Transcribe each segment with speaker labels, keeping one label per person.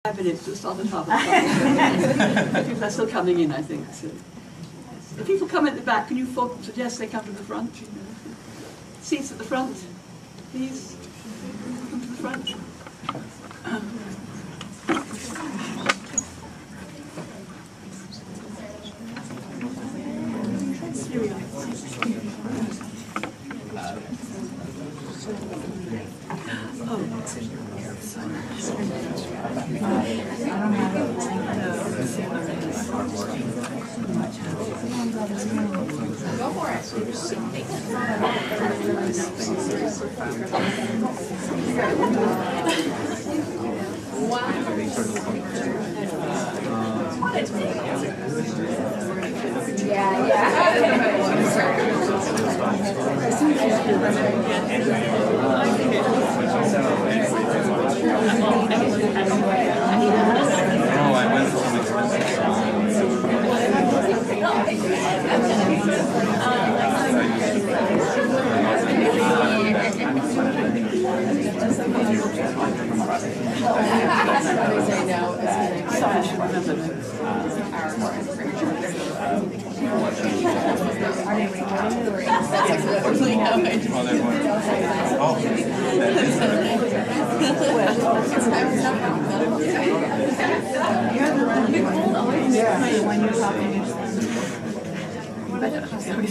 Speaker 1: 5 minutes to start at 5:30. People are still coming in, I think. So. If people come at the back, can you suggest they come to the front? Seats at the front, please. Come to the front. Here we are.
Speaker 2: Go for it.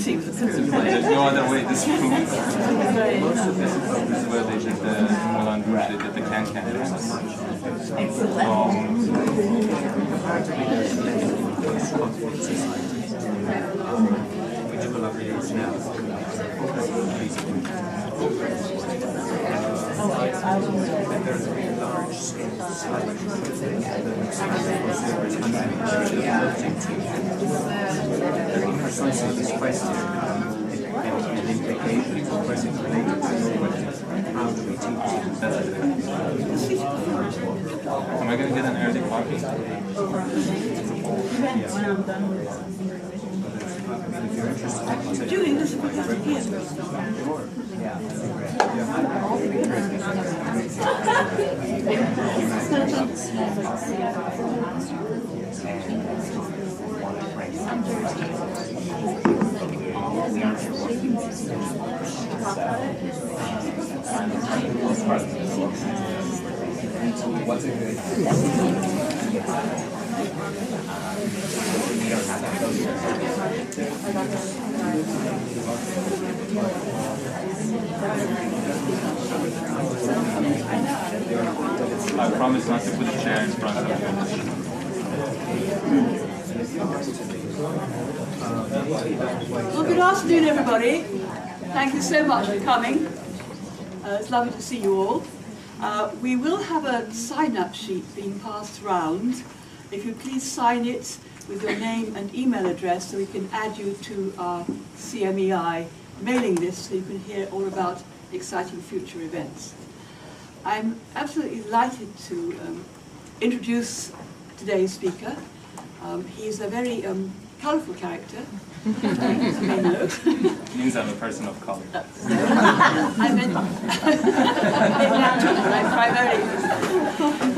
Speaker 3: There's no other way this moves. This is where they did the Moulin Rouge, they did the can-can dance.
Speaker 4: Precisely this question and implications or questions related to this question. How do we teach it?
Speaker 3: Am I going to get an early copy?
Speaker 1: When I'm done with doing this
Speaker 4: What's a good?
Speaker 3: I promise not to put a chair in front of you.
Speaker 1: Well, good afternoon, everybody. Thank you so much for coming. It's lovely to see you all. We will have a sign-up sheet being passed around. If you please sign it with your name and email address so we can add you to our CMEI mailing list so you can hear all about exciting future events. I'm absolutely delighted to introduce today's speaker. He's a very colourful character, as you may know.
Speaker 3: It means I'm a person of color.
Speaker 1: I meant primarily,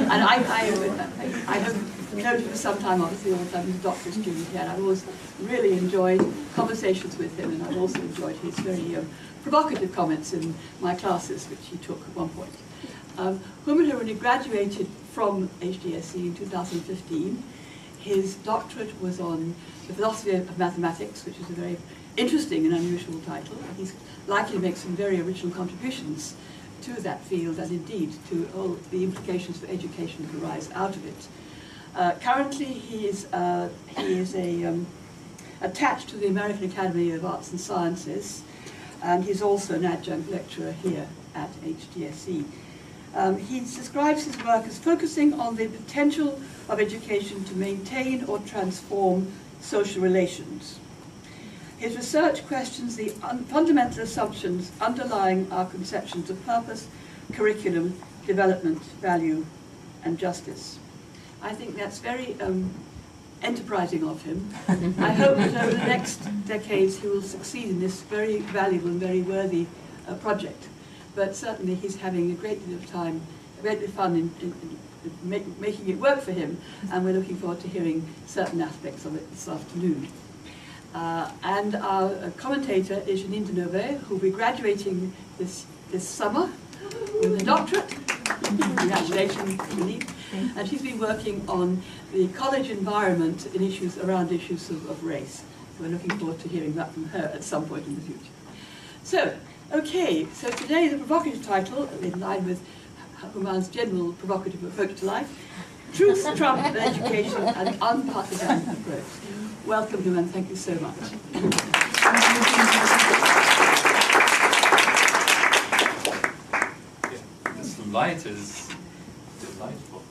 Speaker 1: and I have known him for some time, obviously, all the time. He's a doctoral student here, and I've always really enjoyed conversations with him, and I've also enjoyed his very provocative comments in my classes, which he took at one point. Harouni graduated from HDSC in 2015. His doctorate was on the philosophy of mathematics, which is a very interesting and unusual title. He's likely to make some very original contributions to that field and indeed to all the implications for education that arise out of it. Currently he is attached to the American Academy of Arts and Sciences, and he's also an adjunct lecturer here at HDSC. He describes his work as focusing on the potential of education to maintain or transform social relations. His research questions the fundamental assumptions underlying our conceptions of purpose, curriculum, development, value, and justice. I think that's very enterprising of him. I hope that over the next decades he will succeed in this very valuable and very worthy project. But certainly he's having a great deal of time, a great deal of fun in making it work for him, and we're looking forward to hearing certain aspects of it this afternoon. And our commentator is Janine Deneuve, who will be graduating this summer with a doctorate. Congratulations, Janine. And she's been working on the college environment in around issues of race. So we're looking forward to hearing that from her at some point in the future. So, okay, so today the provocative title, in line with Harouma's general provocative approach to life, Truth, Trump, Education, and Unpartisan Approach. Welcome him and thank you so much.
Speaker 3: This light is delightful.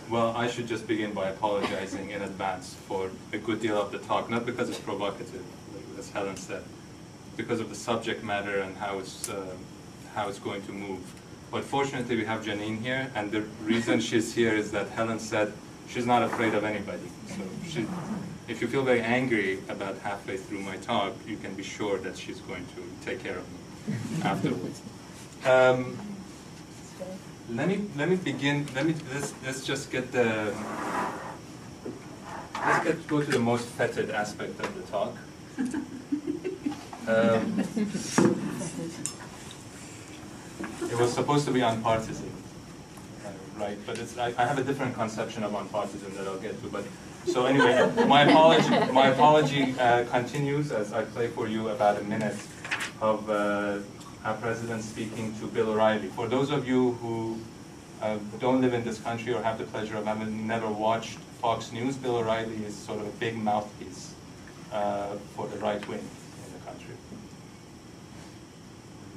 Speaker 3: Well, I should just begin by apologizing in advance for a good deal of the talk, not because it's provocative, as Helen said, because of the subject matter and how it's going to move. But fortunately, we have Janine here, and the reason she's here is that Helen said she's not afraid of anybody. So if you feel very angry about halfway through my talk, you can be sure that she's going to take care of me afterwards. Let me begin. Let's just get the. Go to the most fetid aspect of the talk. It was supposed to be unpartisan, right? But I have a different conception of unpartisan that I'll get to. But so anyway, my apology continues as I play for you about a minute of our president speaking to Bill O'Reilly. For those of you who don't live in this country or have the pleasure of having never watched Fox News, Bill O'Reilly is sort of a big mouthpiece for the right wing in the country.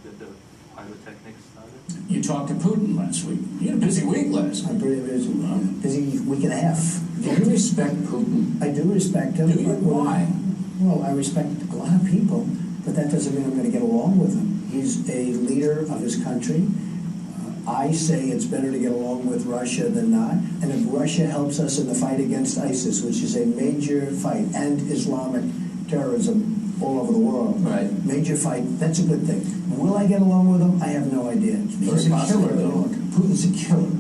Speaker 3: Did the pyrotechnics started?
Speaker 5: You talked to Putin last week. You had a busy week last week.
Speaker 6: Busy week and a half.
Speaker 5: Do you respect Putin?
Speaker 6: I do respect him.
Speaker 5: Do you? Why?
Speaker 6: Well, I respect a lot of people, but that doesn't mean I'm going to get along with him. He's a leader of his country. I say it's better to get along with Russia than not. And if Russia helps us in the fight against ISIS, which is a major fight, and Islamic terrorism all over the world,
Speaker 5: right?
Speaker 6: Major fight, that's a good thing. Will I get along with him? I have no idea.
Speaker 5: He's a killer, though.
Speaker 6: Putin's a killer.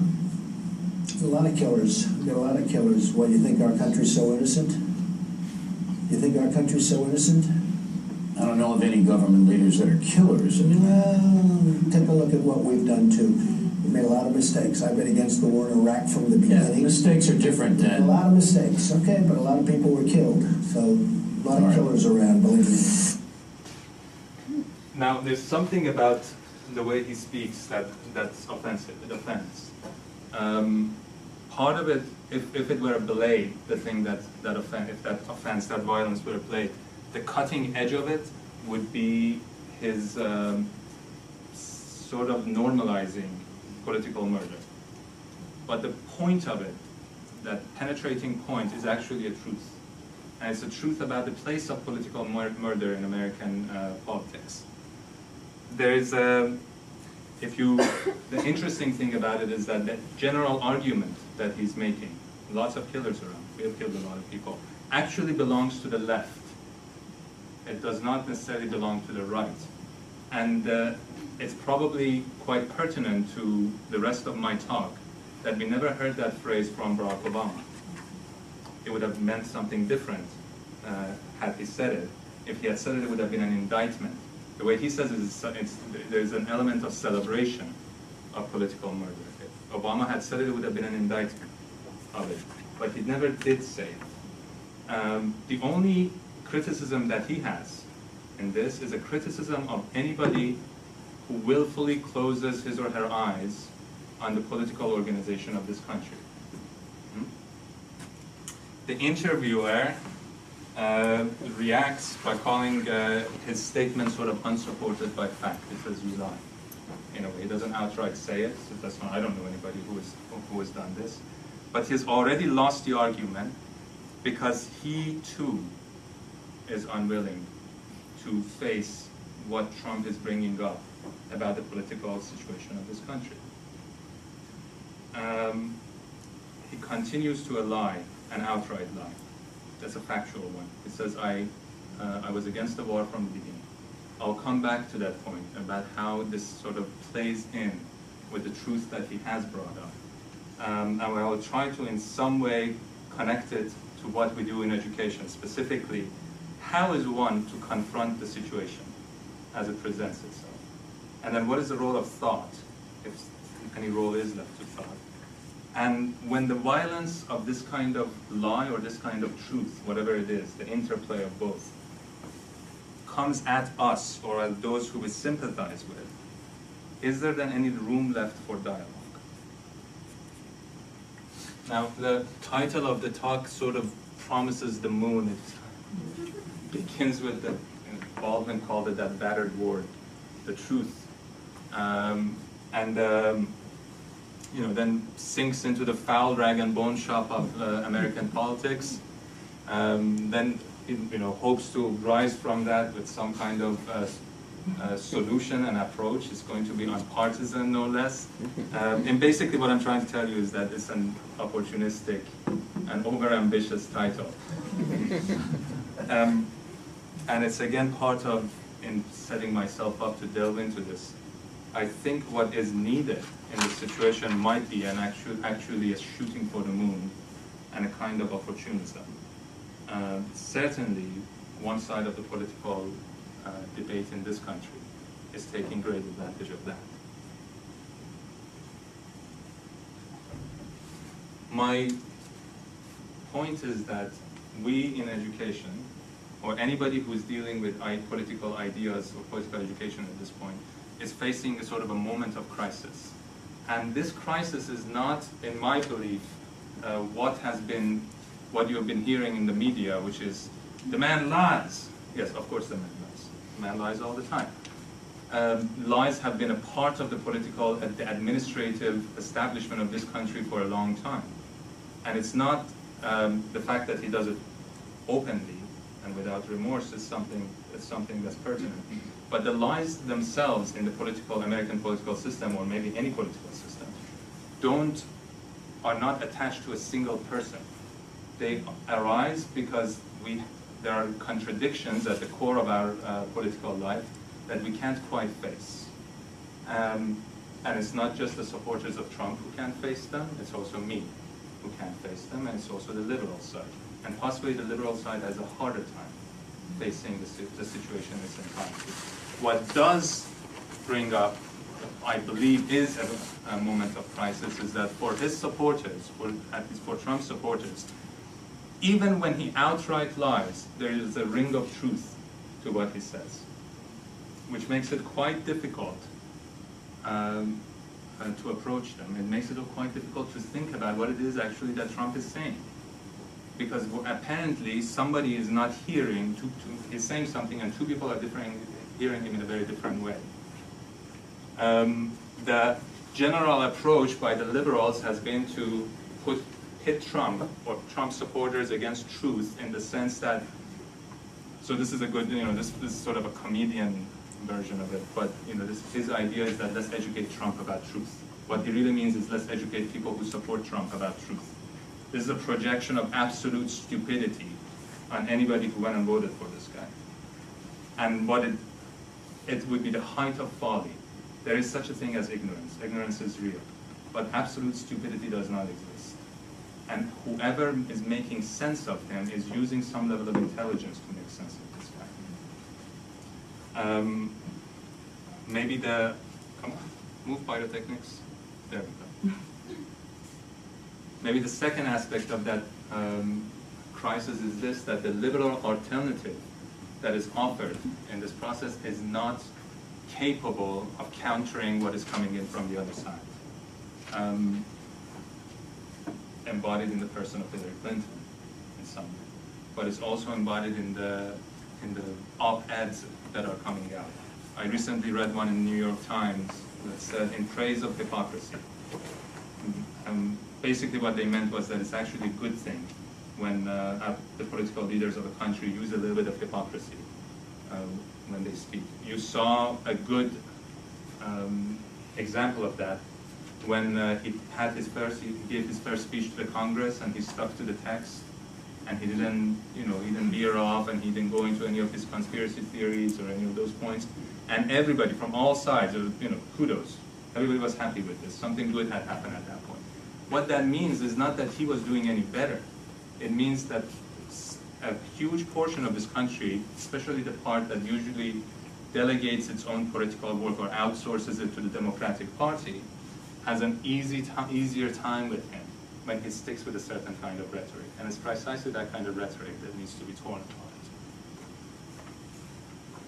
Speaker 6: A lot of killers. We've got a lot of killers. What, you think our country's so innocent? You think our country's so innocent?
Speaker 5: I don't know of any government leaders that are killers.
Speaker 6: Well, take a look at what we've done too. We've made a lot of mistakes. I've been against the war in Iraq from the beginning.
Speaker 5: Yeah, mistakes are different
Speaker 6: A
Speaker 5: than...
Speaker 6: lot of mistakes, okay, but a lot of people were killed. So, a lot of killers around, believe me.
Speaker 3: Now, there's something about the way he speaks that's offensive. It offends. Part of it, if it were a blade, the thing if that offense, that violence were a blade, the cutting edge of it would be his sort of normalizing political murder. But the point of it, that penetrating point, is actually a truth. And it's a truth about the place of political murder in American politics. There is the interesting thing about it is that the general argument that he's making, lots of killers around, we have killed a lot of people, actually belongs to the left. It does not necessarily belong to the right. And it's probably quite pertinent to the rest of my talk that we never heard that phrase from Barack Obama. It would have meant something different had he said it. If he had said it, it would have been an indictment. The way he says it is, there's an element of celebration of political murder. If Obama had said it, it would have been an indictment of it. But he never did say it. The only criticism that he has in this is a criticism of anybody who willfully closes his or her eyes on the political organization of this country. The interviewer reacts by calling his statement sort of unsupported by fact. He says, you lie. In a way, he doesn't outright say it, so that's why I don't know anybody who has done this. But he's already lost the argument because he too is unwilling to face what Trump is bringing up about the political situation of this country. He continues to lie, an outright lie. That's a factual one. He says, I was against the war from the beginning. I'll come back to that point about how this sort of plays in with the truth that he has brought up. And I will try to in some way connect it to what we do in education, specifically, how is one to confront the situation as it presents itself? And then what is the role of thought, if any role is left to thought? And when the violence of this kind of lie or this kind of truth, whatever it is, the interplay of both, comes at us or at those who we sympathize with, is there then any room left for dialogue? Now, the title of the talk sort of promises the moon. It begins with the, Baldwin called it that battered word, the truth. Then sinks into the foul rag and bone shop of American politics. Then, hopes to rise from that with some kind of solution and approach. It's going to be nonpartisan, no less. And basically what I'm trying to tell you is that it's an opportunistic and overambitious title. And it's again part of, in setting myself up to delve into this, I think what is needed in this situation might be actually a shooting for the moon and a kind of opportunism. Certainly, one side of the political debate in this country is taking great advantage of that. My point is that we in education, or anybody who's dealing with political ideas or political education at this point, is facing a sort of a moment of crisis. And this crisis is not, in my belief, what you have been hearing in the media, which is, the man lies. Yes, of course the man lies. The man lies all the time. Lies have been a part of the political, the administrative establishment of this country for a long time. And it's not the fact that he does it openly and without remorse is something that's pertinent. But the lies themselves in the American political system, or maybe any political system, are not attached to a single person. They arise because there are contradictions at the core of our political life that we can't quite face. And it's not just the supporters of Trump who can't face them, it's also me who can't face them, and it's also the liberal side. And possibly the liberal side has a harder time facing the situation in its entirety. What does bring up, I believe, is a moment of crisis is that for his supporters, at least for Trump's supporters, even when he outright lies, there is a ring of truth to what he says, which makes it quite difficult to approach them. It makes it quite difficult to think about what it is actually that Trump is saying. Because apparently somebody is not hearing, he's saying something and two people are hearing him in a very different way. The general approach by the liberals has been to hit Trump or Trump supporters against truth in the sense that, so this is a good, this is sort of a comedian version of it, but his idea is that let's educate Trump about truth. What he really means is let's educate people who support Trump about truth. This is a projection of absolute stupidity on anybody who went and voted for this guy. And what it would be the height of folly. There is such a thing as ignorance. Ignorance is real. But absolute stupidity does not exist. And whoever is making sense of him is using some level of intelligence to make sense of this guy. Maybe come on, move pyrotechnics. There we go. Maybe the second aspect of that crisis is this, that the liberal alternative that is offered in this process is not capable of countering what is coming in from the other side. Embodied in the person of Hillary Clinton in some way, but it's also embodied in the op-eds that are coming out. I recently read one in the New York Times that said, in praise of hypocrisy. Basically what they meant was that it's actually a good thing when the political leaders of a country use a little bit of hypocrisy when they speak. You saw a good example of that when he gave his first speech to the Congress and he stuck to the text and he didn't veer off and he didn't go into any of his conspiracy theories or any of those points. And everybody from all sides, kudos. Everybody was happy with this. Something good had happened at that point. What that means is not that he was doing any better. It means that a huge portion of this country, especially the part that usually delegates its own political work or outsources it to the Democratic Party, has an easier time with him when he sticks with a certain kind of rhetoric. And it's precisely that kind of rhetoric that needs to be torn apart.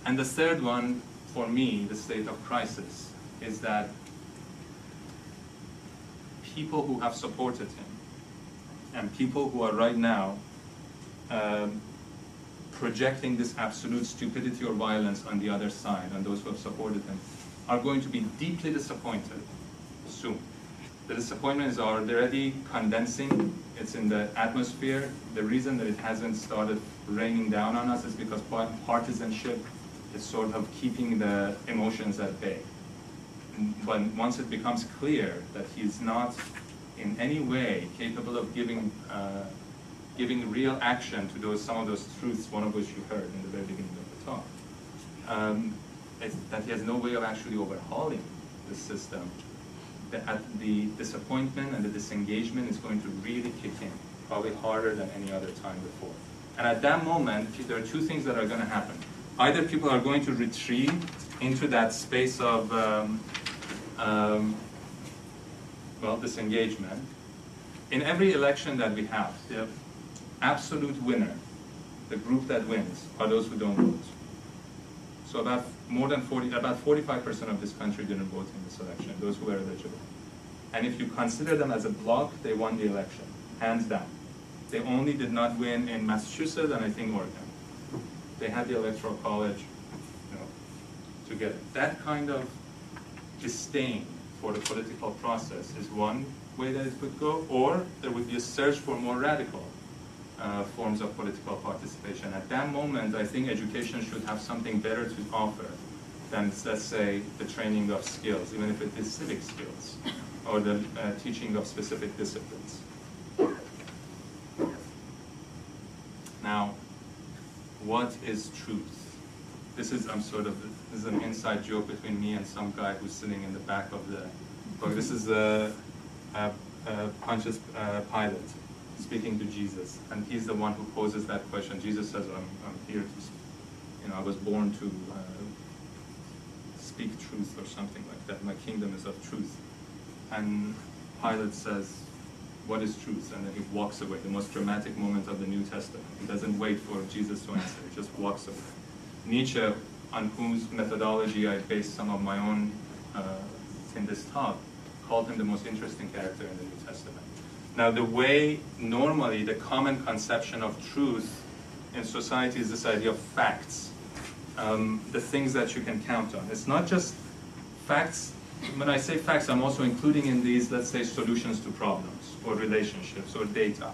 Speaker 3: And the third one, for me, the state of crisis, is that people who have supported him and people who are right now projecting this absolute stupidity or violence on the other side, on those who have supported him, are going to be deeply disappointed soon. The disappointments are already condensing. It's in the atmosphere. The reason that it hasn't started raining down on us is because partisanship is sort of keeping the emotions at bay. But once it becomes clear that he's not in any way capable of giving real action to some of those truths, one of which you heard in the very beginning of the talk, that he has no way of actually overhauling the system, the disappointment and the disengagement is going to really kick in, probably harder than any other time before. And at that moment, there are two things that are going to happen. Either people are going to retreat into that space of disengagement. In every election that we have, the absolute winner, the group that wins, are those who don't vote. So about 45% of this country didn't vote in this election, those who were eligible. And if you consider them as a bloc, they won the election, hands down. They only did not win in Massachusetts and I think Oregon. They had the Electoral College, to get it. That kind of disdain for the political process is one way that it could go, or there would be a search for more radical forms of political participation. At that moment, I think education should have something better to offer than, let's say, the training of skills, even if it is civic skills, or the teaching of specific disciplines. Now, what is truth? This is an inside joke between me and some guy who's sitting in the back of the book. This is Pontius Pilate speaking to Jesus, and he's the one who poses that question. Jesus says, I'm here to, I was born to speak truth or something like that. My kingdom is of truth. And Pilate says, what is truth? And then he walks away, the most dramatic moment of the New Testament. He doesn't wait for Jesus to answer, he just walks away. Nietzsche, on whose methodology I based some of my own in this talk, called him the most interesting character in the New Testament. Now, the way normally the common conception of truth in society is this idea of facts, the things that you can count on. It's not just facts. When I say facts, I'm also including in these, let's say, solutions to problems, or relationships, or data.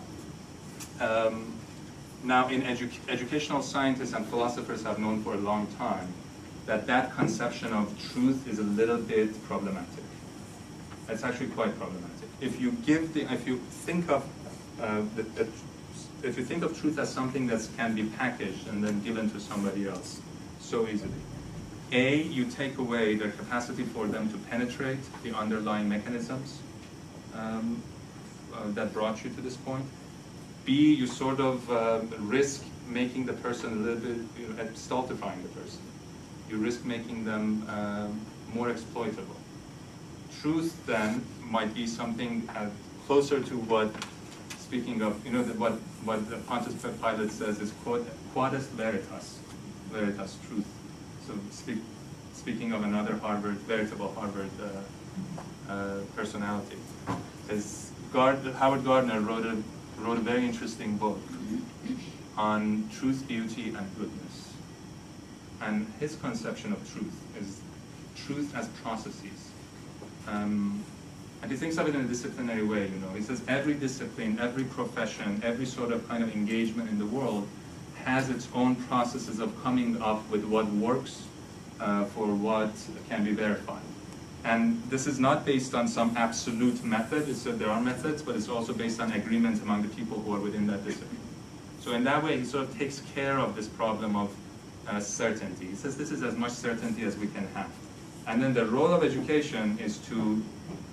Speaker 3: Now, in educational scientists and philosophers have known for a long time that conception of truth is a little bit problematic. It's actually quite problematic. If you think of truth as something that can be packaged and then given to somebody else so easily, A, you take away their capacity for them to penetrate the underlying mechanisms that brought you to this point. B, you sort of risk making the person a little bit, stultifying the person. You risk making them more exploitable. Truth, then, might be something closer to what, speaking of, what Pontius Pilate says is quod est veritas, truth. So speaking of another veritable Harvard personality, Howard Gardner wrote a very interesting book on truth, beauty, and goodness. And his conception of truth is truth as processes. And he thinks of it in a disciplinary way, He says every discipline, every profession, every sort of kind of engagement in the world has its own processes of coming up with what works for what can be verified. And this is not based on some absolute method. There are methods, but it's also based on agreement among the people who are within that discipline. So in that way, he sort of takes care of this problem of certainty. He says this is as much certainty as we can have. And then the role of education is to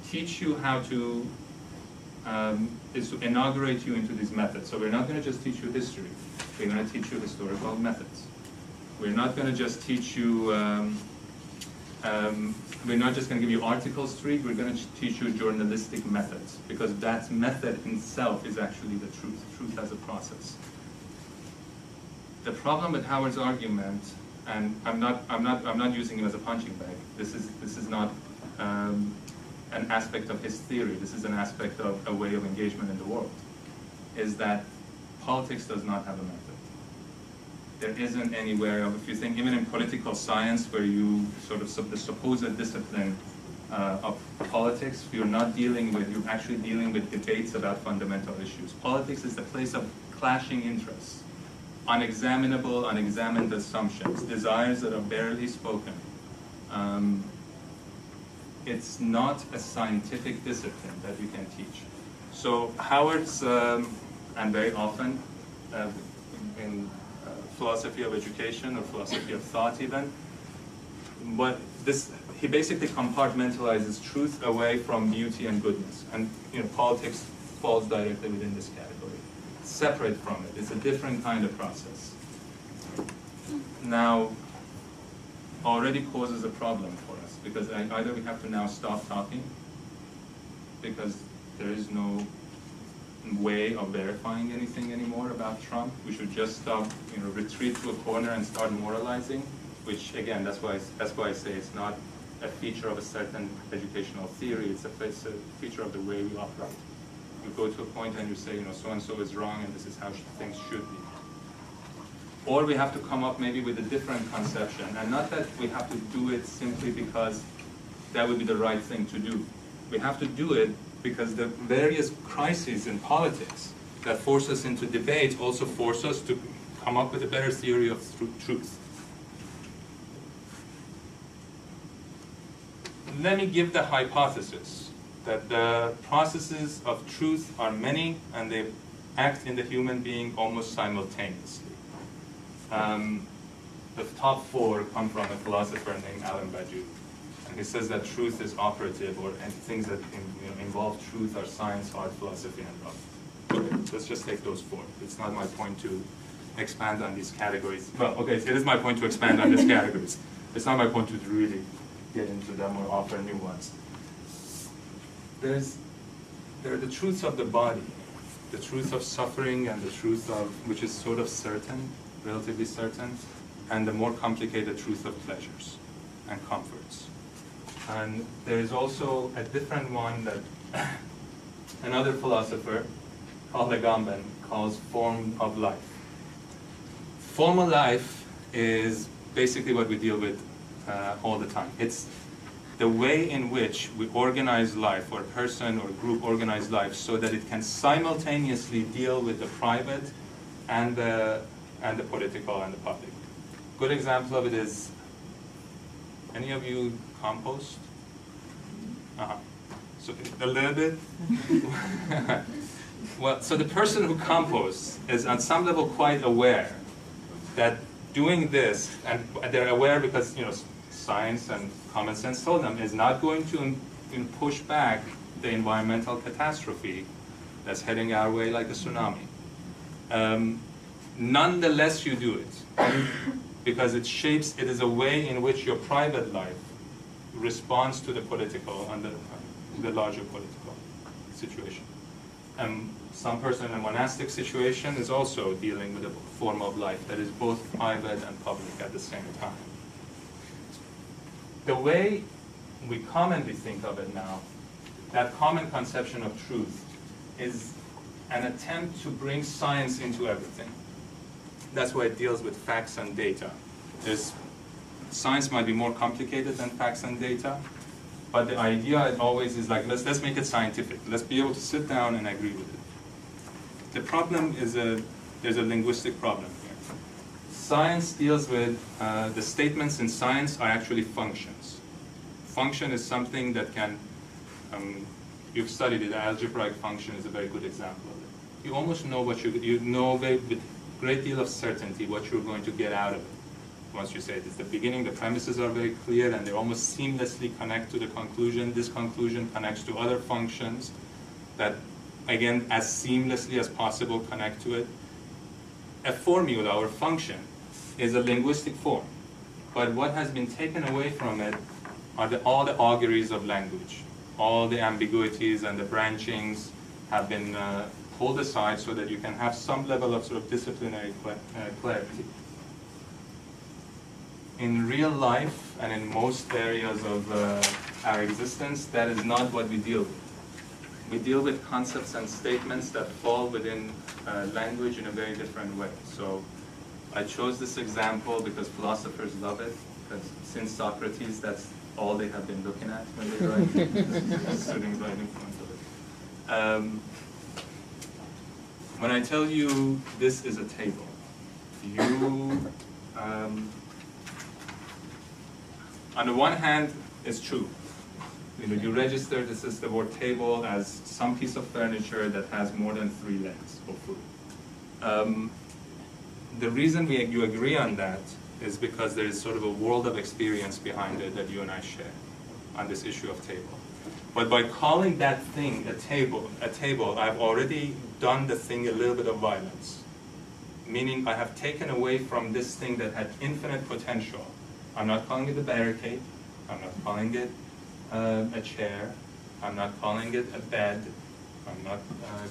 Speaker 3: teach you how to, is to inaugurate you into these methods. So we're not going to just teach you history. We're going to teach you historical methods. We're not going to just teach you, we're not just going to give you articles to read, we're going to teach you journalistic methods, because that method itself is actually the truth. Truth as a process. The problem with Howard's argument, and I'm not using him as a punching bag. This is not an aspect of his theory. This is an aspect of a way of engagement in the world. Is that politics does not have a method. There isn't anywhere, if you think even in political science, where you sort of the supposed discipline of politics, you're not dealing with, you're actually dealing with debates about fundamental issues. Politics is the place of clashing interests, unexaminable, unexamined assumptions, desires that are barely spoken. It's not a scientific discipline that you can teach. So Howard's, and very often in philosophy of education or philosophy of thought even, but he basically compartmentalizes truth away from beauty and goodness. And politics falls directly within this category. Separate from it. It's a different kind of process. Now, already poses a problem for us, because either we have to now stop talking, because there is no way of verifying anything anymore about Trump. We should just stop, retreat to a corner and start moralizing, which again, that's why I say it's not a feature of a certain educational theory, it's a feature of the way we operate. You go to a point and you say, so-and-so is wrong and this is how things should be. Or we have to come up maybe with a different conception, and not that we have to do it simply because that would be the right thing to do. We have to do it because the various crises in politics that force us into debate also force us to come up with a better theory of truth. Let me give the hypothesis that the processes of truth are many and they act in the human being almost simultaneously. The top 4 come from a philosopher named Badiou. And he says that truth is operative, and things that involve truth are science, art, philosophy, and love. Okay, let's just take those 4. It's not my point to expand on these categories. Well, okay, it is my point to expand on these categories. It's not my point to really get into them or offer new ones. There are the truths of the body, the truth of suffering, and the truth of, which is sort of certain, relatively certain, and the more complicated truth of pleasures and comforts. And there is also a different one that another philosopher called Agamben calls form of life. Form of life is basically what we deal with all the time. It's the way in which we organize life, or a person or group organize life, so that it can simultaneously deal with the private and the political and the public. Good example of it is, any of you compost? So a little bit? Well, so the person who composts is on some level quite aware that doing this, and they're aware because science and common sense told them, is not going to push back the environmental catastrophe that's heading our way like a tsunami. Nonetheless, you do it because it is a way in which your private life responds to the political and the larger political situation. Some person in a monastic situation is also dealing with a form of life that is both private and public at the same time. The way we commonly think of it now, that common conception of truth, is an attempt to bring science into everything. That's why it deals with facts and data. Science might be more complicated than facts and data, but the idea always is like, let's make it scientific. Let's be able to sit down and agree with it. The problem is there's a linguistic problem here. Science deals with, the statements in science are actually functions. Function is something that can, you've studied it, algebraic function is a very good example of it. You almost know what you know with a great deal of certainty what you're going to get out of it. once you say it is the beginning, the premises are very clear and they almost seamlessly connect to the conclusion. This conclusion connects to other functions that, again, as seamlessly as possible connect to it. A formula or function is a linguistic form, but what has been taken away from it are all the auguries of language. All the ambiguities and the branchings have been pulled aside so that you can have some level of sort of disciplinary clarity. In real life and in most areas of our existence, that is not what we deal with. We deal with concepts and statements that fall within language in a very different way. So I chose this example because philosophers love it, because since Socrates, that's all they have been looking at when they write, sitting right in front of it. When I tell you this is a table, you, on the one hand, it's true. You register this is the word table as some piece of furniture that has more than 3 legs, hopefully. The reason you agree on that is because there is sort of a world of experience behind it that you and I share on this issue of table. But by calling that thing a table, I've already done the thing a little bit of violence. Meaning I have taken away from this thing that had infinite potential. I'm not calling it a barricade. I'm not calling it a chair. I'm not calling it a bed. I'm not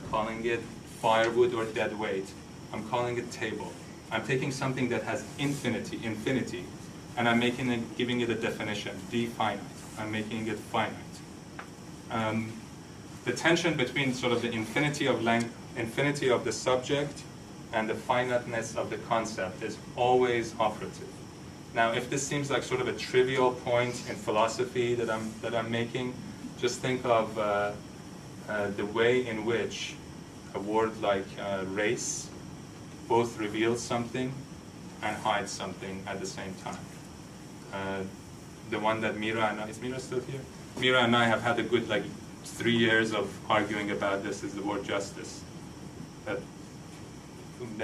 Speaker 3: calling it firewood or dead weight. I'm calling it table. I'm taking something that has infinity, and I'm giving it a definition, finite. I'm making it finite. The tension between sort of the infinity of the subject and the finiteness of the concept is always operative. Now, if this seems like sort of a trivial point in philosophy that I'm making, just think of the way in which a word like race both reveals something and hides something at the same time. The one that Mira and I, is Mira still here? Mira and I have had a good 3 years of arguing about this is the word justice. That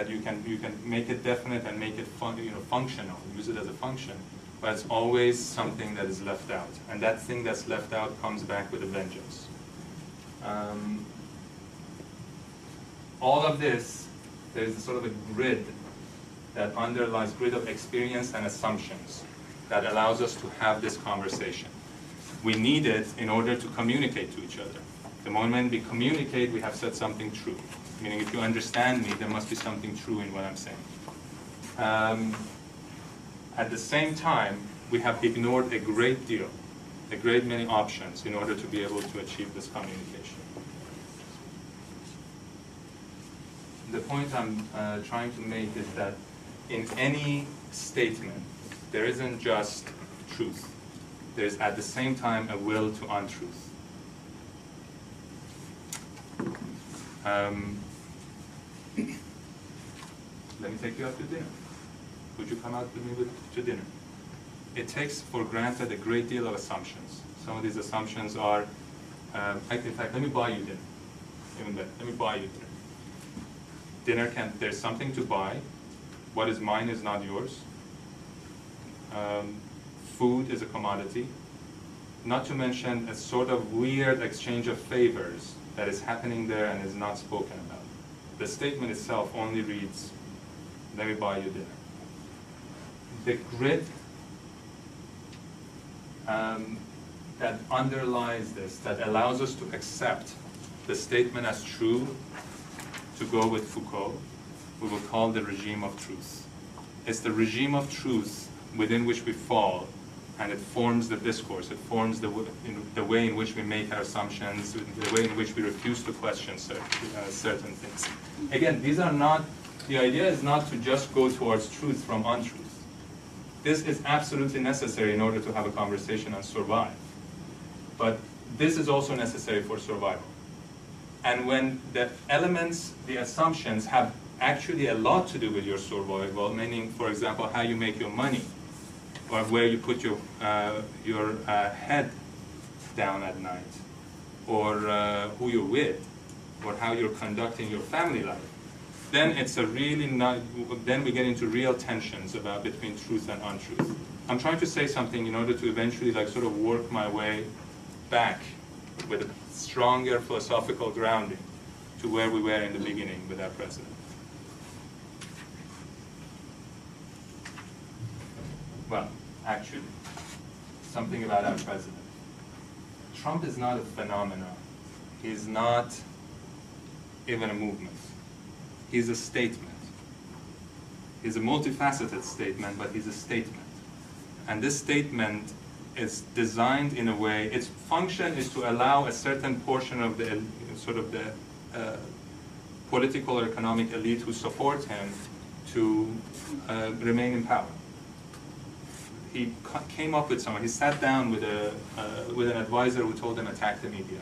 Speaker 3: you can make it definite and make it functional, use it as a function, but it's always something that is left out, and that thing that's left out comes back with a vengeance. All of this, there's sort of a grid that underlies, grid of experience and assumptions that allows us to have this conversation. We need it in order to communicate to each other. The moment we communicate, we have said something true. Meaning, if you understand me, there must be something true in what I'm saying. At the same time, we have ignored a great many options in order to be able to achieve this communication. The point I'm trying to make is that in any statement, there isn't just truth. There's at the same time a will to untruth. Let me take you out to dinner. Would you come out with me to dinner? It takes for granted a great deal of assumptions. Some of these assumptions are, in fact, let me buy you dinner. Even better, let me buy you dinner. There's something to buy. What is mine is not yours. Food is a commodity. Not to mention a sort of weird exchange of favors that is happening there and is not spoken about. The statement itself only reads, let me buy you dinner. The grid that underlies this, that allows us to accept the statement as true, to go with Foucault, we will call the regime of truth. It's the regime of truth within which we fall, and it forms the discourse, it forms the way in which we make our assumptions, the way in which we refuse to question certain things. Again, the idea is not to just go towards truth from untruth. This is absolutely necessary in order to have a conversation and survive. But this is also necessary for survival. And when the elements, the assumptions have actually a lot to do with your survival, meaning, for example, how you make your money, or where you put your head down at night, or who you're with, or how you're conducting your family life. then it's a really not, then we get into real tensions about between truth and untruth. I'm trying to say something in order to eventually like sort of work my way back with a stronger philosophical grounding to where we were in the beginning with our president. Well, actually, something about our president. Trump is not a phenomenon. He's not even a movement. He's a statement. He's a multifaceted statement, but he's a statement. And this statement is designed in a way, its function is to allow a certain portion of the sort of the political or economic elite who support him to remain in power. He came up with someone. He sat down with an advisor who told him attack the media.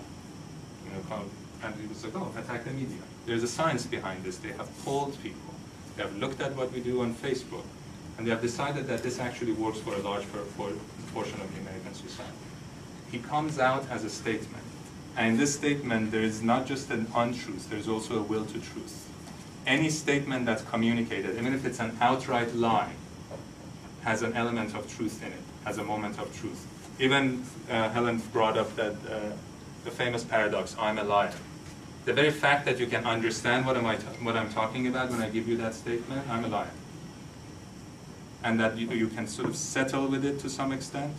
Speaker 3: You know, and he was like, oh, attack the media. There's a science behind this. They have polled people. They have looked at what we do on Facebook, and they have decided that this actually works for a large portion of the American society. He comes out as a statement. And in this statement, there is not just an untruth, there's also a will to truth. Any statement that's communicated, even if it's an outright lie, has an element of truth in it, has a moment of truth. Even Helen brought up that the famous paradox, I'm a liar. The very fact that you can understand what I'm talking about when I give you that statement, I'm a liar. And that you can sort of settle with it to some extent,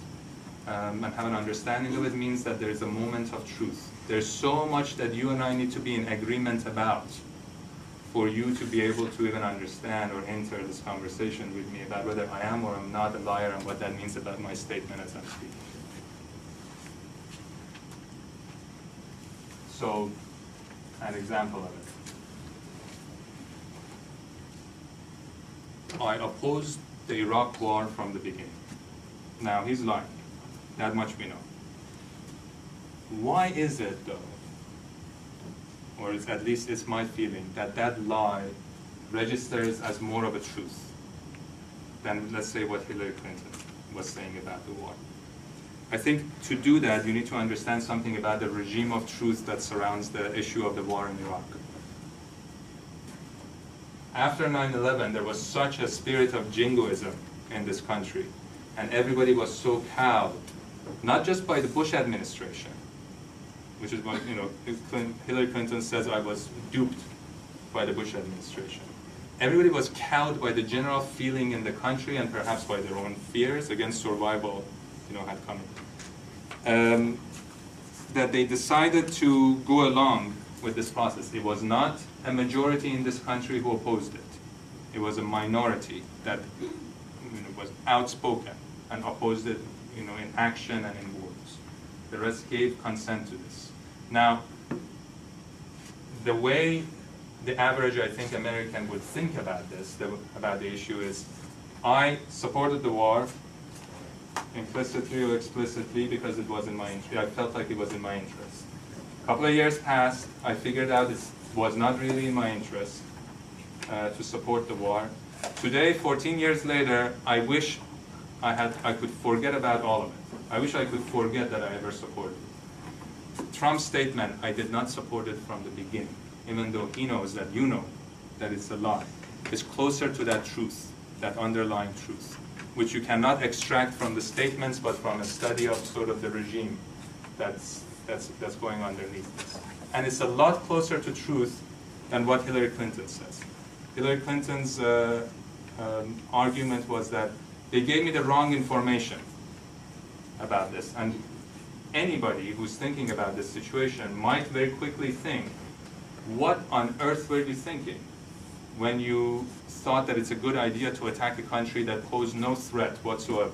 Speaker 3: and have an understanding of it, means that there is a moment of truth. There's so much that you and I need to be in agreement about for you to be able to even understand or enter this conversation with me about whether I am or am not a liar and what that means about my statement as I'm speaking. So, an example of it. I opposed the Iraq war from the beginning. Now, he's lying. That much we know. Why is it, though, or at least it's my feeling, that that lie registers as more of a truth than, let's say, what Hillary Clinton was saying about the war? I think to do that, you need to understand something about the regime of truth that surrounds the issue of the war in Iraq. After 9/11, there was such a spirit of jingoism in this country, and everybody was so cowed, not just by the Bush administration, which is what, you know, Hillary Clinton says I was duped by the Bush administration. Everybody was cowed by the general feeling in the country and perhaps by their own fears against survival, you know, had come in. That they decided to go along with this process. It was not a majority in this country who opposed it. It was a minority that, you know, was outspoken and opposed it, you know, in action and in words. The rest gave consent to this. Now, the way the average, I think, American would think about this, about the issue is, I supported the war implicitly or explicitly because it was in my interest. I felt like it was in my interest. A couple of years passed, I figured out it was not really in my interest to support the war. Today, 14 years later, I wish I could forget about all of it. I wish I could forget that I ever supported it. Trump's statement, I did not support it from the beginning, even though he knows that you know that it's a lie, is closer to that truth, that underlying truth, which you cannot extract from the statements, but from a study of sort of the regime that's going underneath this. And it's a lot closer to truth than what Hillary Clinton says. Hillary Clinton's argument was that they gave me the wrong information about this. And anybody who's thinking about this situation might very quickly think, what on earth were you thinking when you thought that it's a good idea to attack a country that posed no threat whatsoever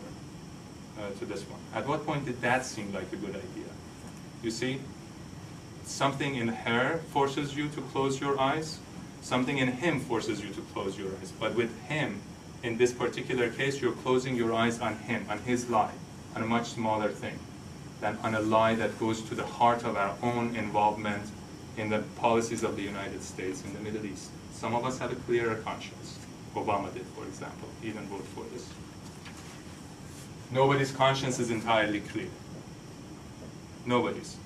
Speaker 3: to this one? At what point did that seem like a good idea? You see, something in her forces you to close your eyes, something in him forces you to close your eyes. But with him, in this particular case, you're closing your eyes on him, on his lie, on a much smaller thing than on a lie that goes to the heart of our own involvement in the policies of the United States in the Middle East. Some of us have a clearer conscience. Obama did, for example. He didn't vote for this. Nobody's conscience is entirely clear. Nobody's.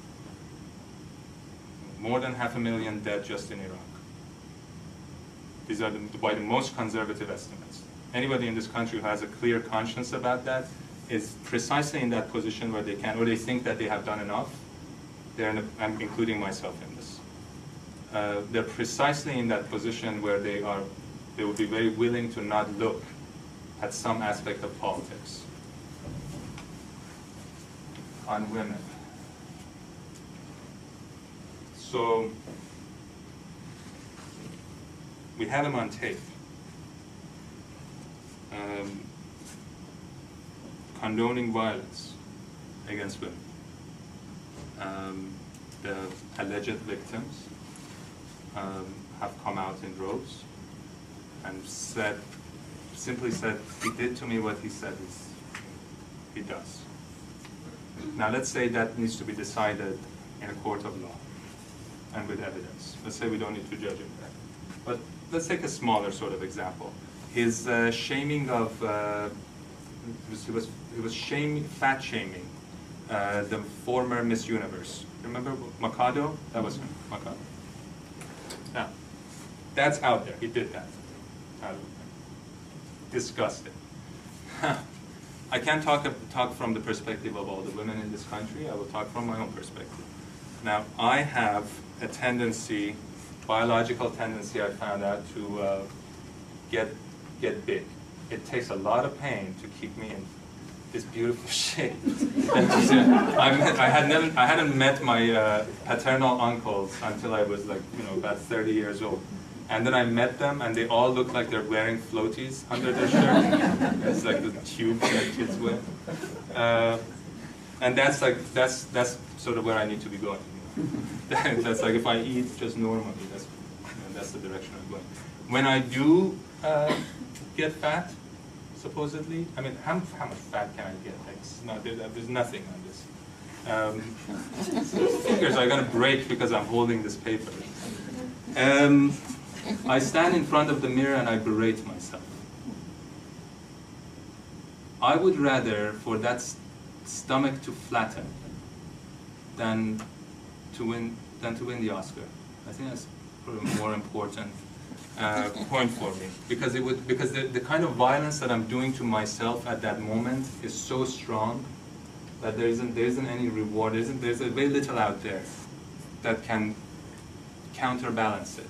Speaker 3: More than 500,000 dead just in Iraq. These are by the most conservative estimates. Anybody in this country who has a clear conscience about that is precisely in that position where they can, or they think that they have done enough. I'm including myself in this. They're precisely in that position where they will be very willing to not look at some aspect of politics. On women. So, we have him on tape. Condoning violence against women. The alleged victims have come out in droves and simply said, he did to me what he said he does. Now let's say that needs to be decided in a court of law and with evidence. Let's say we don't need to judge him there. But let's take a smaller sort of example. His shaming of, he was fat shaming the former Miss Universe. Remember Mikado? That was him, Mikado. Now, that's out there. He did that. Disgusting. I can't talk from the perspective of all the women in this country. I will talk from my own perspective. Now, I have a tendency, biological tendency, I found out, to get big. It takes a lot of pain to keep me in this beautiful shape. I hadn't met my paternal uncles until I was like, about 30 years old. And then I met them, and they all look like they're wearing floaties under their shirt. It's like the tubes that kids wear. And that's sort of where I need to be going. That's like if I eat just normally, that's the direction I'm going. When I do get fat, supposedly, I mean, how much fat can I get? There's nothing on this. Fingers are gonna break because I'm holding this paper. I stand in front of the mirror and I berate myself. I would rather for that stomach to flatten than to win the Oscar. I think that's probably a more important point for me, because the kind of violence that I'm doing to myself at that moment is so strong that there isn't any reward. There's very little out there that can counterbalance it.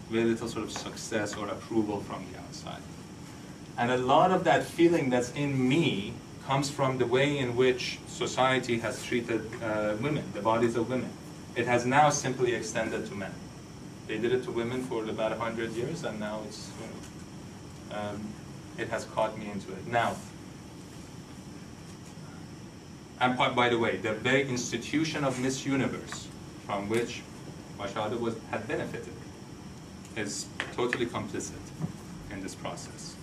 Speaker 3: Very little sort of success or approval from the outside. And a lot of that feeling that's in me comes from the way in which society has treated women, the bodies of women. It has now simply extended to men. They did it to women for about 100 years, and now it's, it has caught me into it. Now, and by the way, the very institution of Miss Universe, from which Mashhad had benefited, is totally complicit in this process.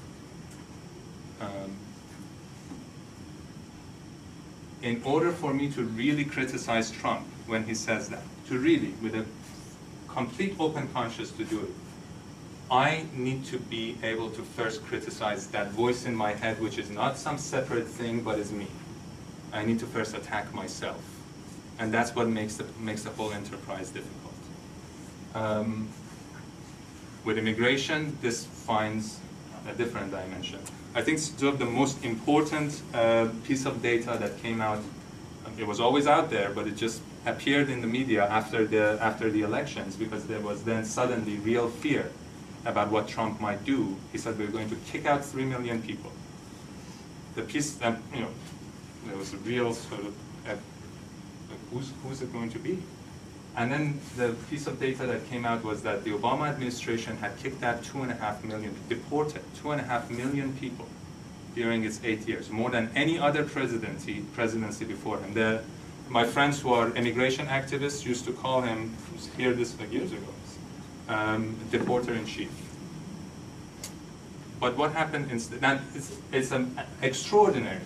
Speaker 3: In order for me to really criticize Trump when he says that, to really, with a complete open conscience to do it, I need to be able to first criticize that voice in my head, which is not some separate thing, but is me. I need to first attack myself. And that's what makes the whole enterprise difficult. With immigration, this finds a different dimension. I think sort of the most important piece of data that came out, it was always out there, but it just appeared in the media after the elections, because there was then suddenly real fear about what Trump might do. He said, we're going to kick out 3 million people. The piece that, there was a real sort of, who's it going to be? And then the piece of data that came out was that the Obama administration had kicked out 2.5 million, deported 2.5 million people during its 8 years, more than any other presidency before him. My friends who are immigration activists used to call him, hear this like years ago, deporter-in-chief. But what happened instead? It's extraordinary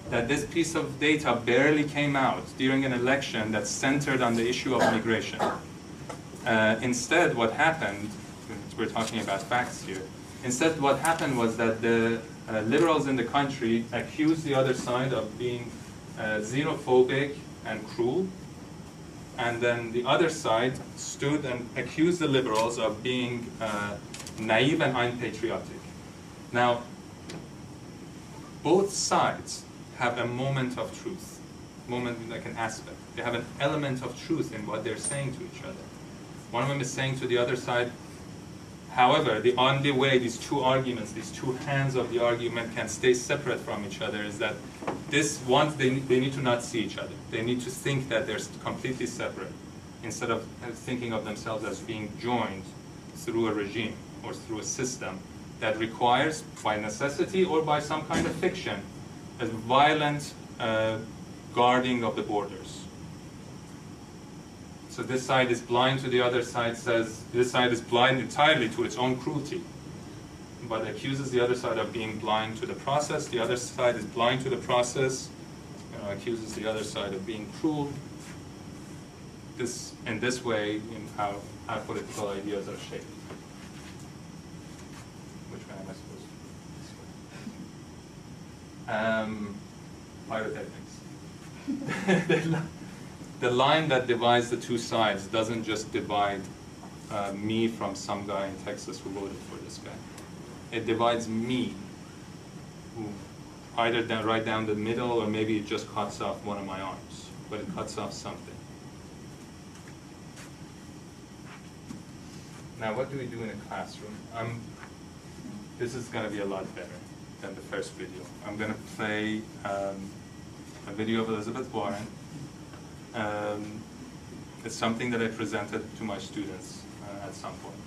Speaker 3: that this piece of data barely came out during an election that's centered on the issue of immigration. Instead, what happened, we're talking about facts here, instead what happened was that the liberals in the country accused the other side of being xenophobic and cruel, and then the other side stood and accused the liberals of being naive and unpatriotic. Now, both sides have a moment of truth, moment like an aspect. They have an element of truth in what they're saying to each other. One of them is saying to the other side, however, the only way these two arguments, these two hands of the argument can stay separate from each other is that this one, they need to not see each other. They need to think that they're completely separate instead of thinking of themselves as being joined through a regime or through a system that requires, by necessity or by some kind of fiction, a violent guarding of the borders. So this side is blind to the other side, says this side is blind entirely to its own cruelty, but accuses the other side of being blind to the process. The other side is blind to the process, accuses the other side of being cruel. In this way, in how our political ideas are shaped. Which way am I supposed to? Pyrotechnics. The line that divides the two sides doesn't just divide me from some guy in Texas who voted for this guy. It divides me, who either right down the middle, or maybe it just cuts off one of my arms, but it cuts off something. Now, what do we do in a classroom? This is going to be a lot better than the first video. I'm going to play a video of Elizabeth Warren. It's something that I presented to my students at some point.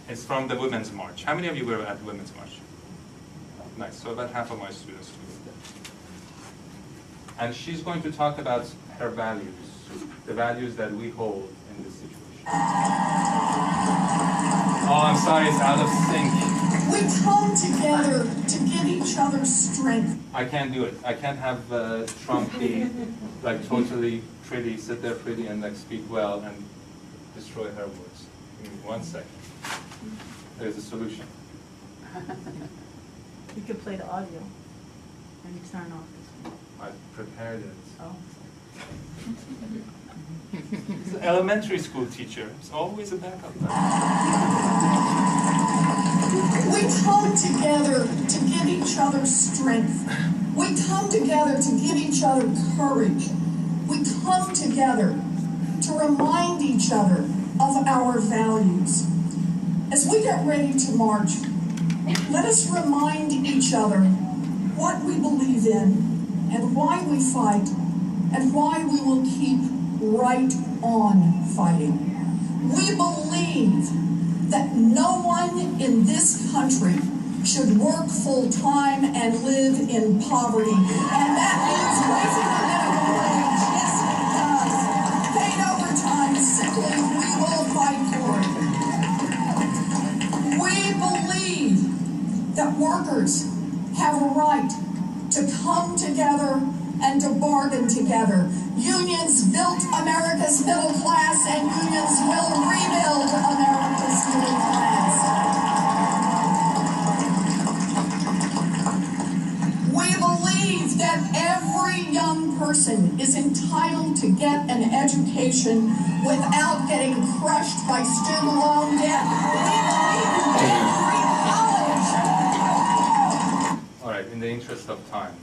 Speaker 3: It's from the Women's March. How many of you were at the Women's March? Nice, so about half of my students too. And she's going to talk about her values, the values that we hold in this situation. Oh, I'm sorry, it's out of sync.
Speaker 2: We come together to give each other strength.
Speaker 3: I can't do it. I can't have Trump be like totally pretty, sit there pretty and like speak well and destroy her words. Give me 1 second. There's a solution.
Speaker 7: You could play the audio and you turn off this one.
Speaker 3: I prepared it.
Speaker 7: Oh.
Speaker 3: He's an elementary school teacher. It's always a backup plan.
Speaker 2: We come together to give each other strength. We come together to give each other courage. We come together to remind each other of our values. As we get ready to march, let us remind each other what we believe in and why we fight and why we will keep right on fighting. We believe that no one in this country should work full-time and live in poverty. And that means raising the minimum wage. Yes, it does. Paid overtime, sick leave, we will fight for it. We believe that workers have a right to come together and to bargain together. Unions built America's middle class, and unions will rebuild America's middle class. We believe that every young person is entitled to get an education without getting crushed by student loan debt. We believe in free college.
Speaker 3: All right, in the interest of time.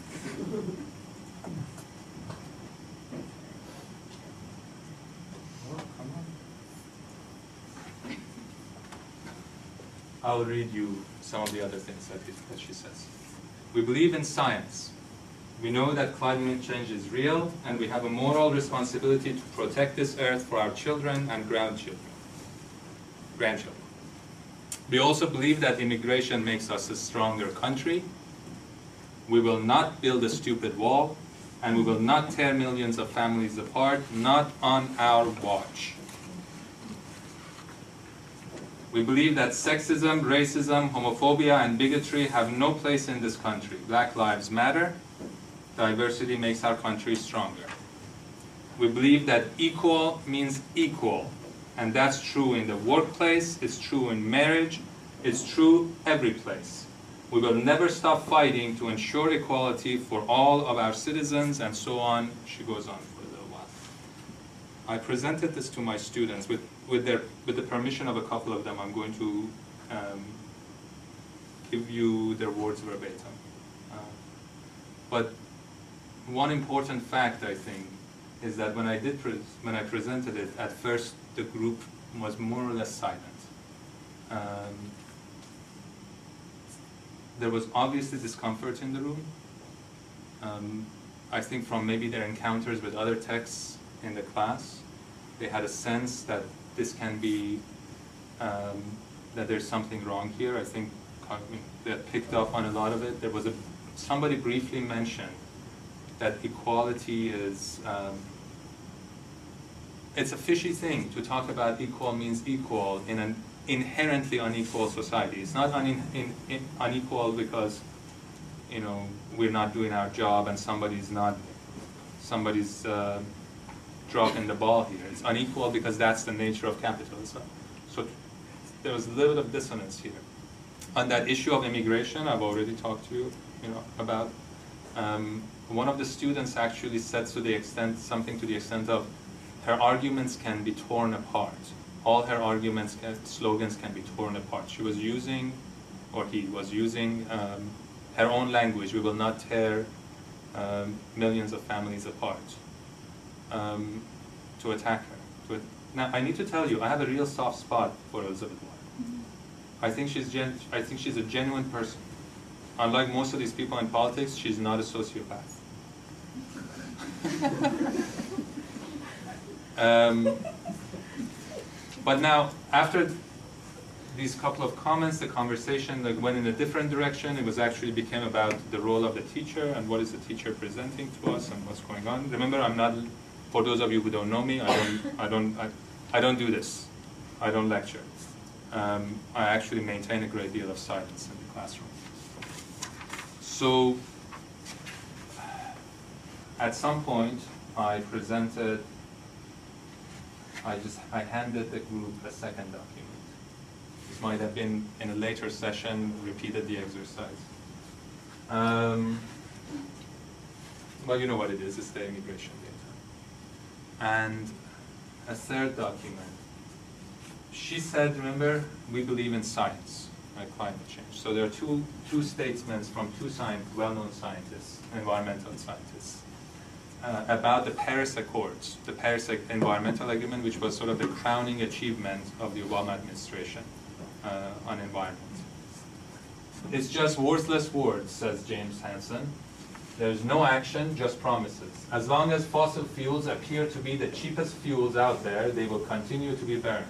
Speaker 3: I'll read you some of the other things that she says. We believe in science. We know that climate change is real, and we have a moral responsibility to protect this earth for our children and grandchildren. We also believe that immigration makes us a stronger country. We will not build a stupid wall, and we will not tear millions of families apart, not on our watch. We believe that sexism, racism, homophobia, and bigotry have no place in this country. Black lives matter. Diversity makes our country stronger. We believe that equal means equal, and that's true in the workplace, it's true in marriage, it's true every place. We will never stop fighting to ensure equality for all of our citizens, and so on. She goes on for a little while. I presented this to my students with the permission of a couple of them. I'm going to give you their words verbatim. But one important fact, I think, is that when I presented it, at first the group was more or less silent. There was obviously discomfort in the room. I think from maybe their encounters with other texts in the class, they had a sense that this can be, that there's something wrong here. I think they picked up on a lot of it. There was somebody briefly mentioned that equality is, it's a fishy thing to talk about equal means equal in an inherently unequal society. It's not unequal because, you know, we're not doing our job and somebody's dropping the ball here. It's unequal because that's the nature of capitalism. So there was a little bit of dissonance here. On that issue of immigration, I've already talked to you, about. One of the students actually said something to the extent of, her arguments can be torn apart. All her arguments, slogans can be torn apart. She was using, or he was using, her own language. We will not tear millions of families apart, to attack her. Now, I need to tell you, I have a real soft spot for Elizabeth Warren. I think she's a genuine person. Unlike most of these people in politics, she's not a sociopath. But now, after these couple of comments, the conversation went in a different direction. It actually became about the role of the teacher and what is the teacher presenting to us and what's going on. Remember, I'm not, for those of you who don't know me, I don't do this. I don't lecture. I actually maintain a great deal of silence in the classroom. So, at some point, I handed the group a second document. This might have been in a later session, repeated the exercise. Well, you know what it is, it's the immigration data. And a third document. She said, remember, we believe in science, like climate change. So there are two statements from two well-known scientists, environmental scientists, about the Paris Accords, the Paris Environmental Agreement, which was sort of the crowning achievement of the Obama administration on environment. It's just worthless words, says James Hansen. There's no action, just promises. As long as fossil fuels appear to be the cheapest fuels out there, they will continue to be burned.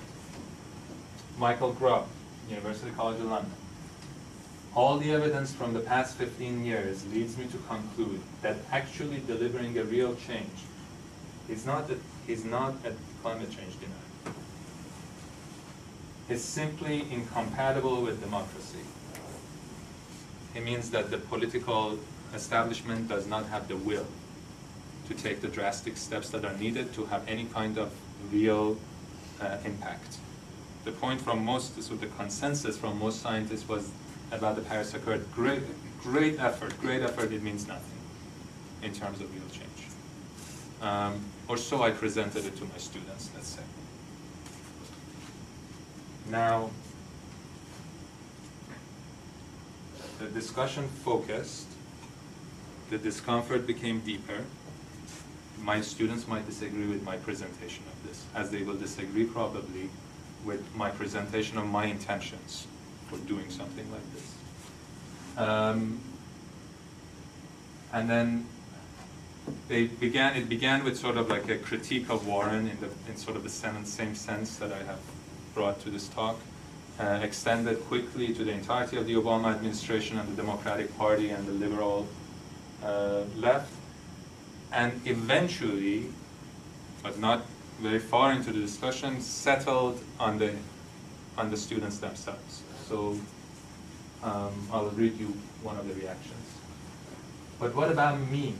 Speaker 3: Michael Grubb, University College of London. All the evidence from the past 15 years leads me to conclude that actually delivering a real change is not a climate change denier. It's simply incompatible with democracy. It means that the political establishment does not have the will to take the drastic steps that are needed to have any kind of real impact. The point from the consensus from most scientists was about the Paris Accord, great effort, it means nothing in terms of real change. Or so I presented it to my students, let's say. Now, the discussion focused, the discomfort became deeper. My students might disagree with my presentation of this, as they will disagree probably with my presentation of my intentions for doing something like this. And then it began with sort of like a critique of Warren in sort of the same sense that I have brought to this talk, extended quickly to the entirety of the Obama administration and the Democratic Party and the liberal left, and eventually, but not very far into the discussion, settled on the students themselves. So I'll read you one of the reactions. But what about me?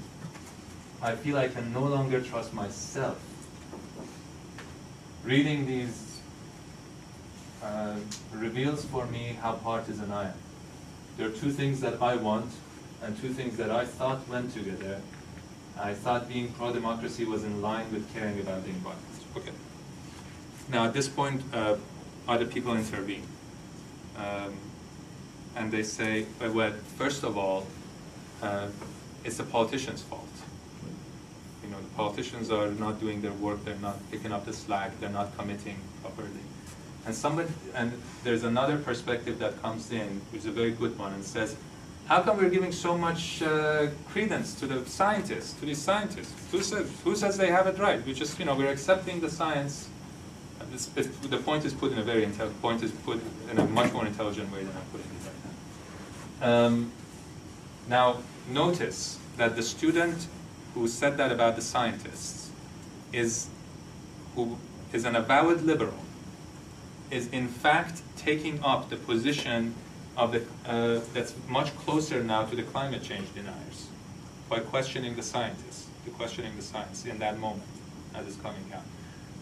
Speaker 3: I feel I can no longer trust myself. Reading these reveals for me how partisan I am. There are two things that I want and two things that I thought went together. I thought being pro-democracy was in line with caring about the environment. Okay. Now at this point, other people intervene. And they say, well, first of all, it's the politicians' fault. You know, the politicians are not doing their work, they're not picking up the slack, they're not committing properly. And there's another perspective that comes in, which is a very good one, and says, how come we're giving so much credence to the scientists, to these scientists? Who says they have it right? We just, you know, we're accepting the science. The point is put in a much more intelligent way than I'm putting it right now. Now, notice that the student who said that about the scientists is an avowed liberal, is in fact taking up the position of that's much closer now to the climate change deniers by questioning the scientists, questioning the science in that moment as it's coming out.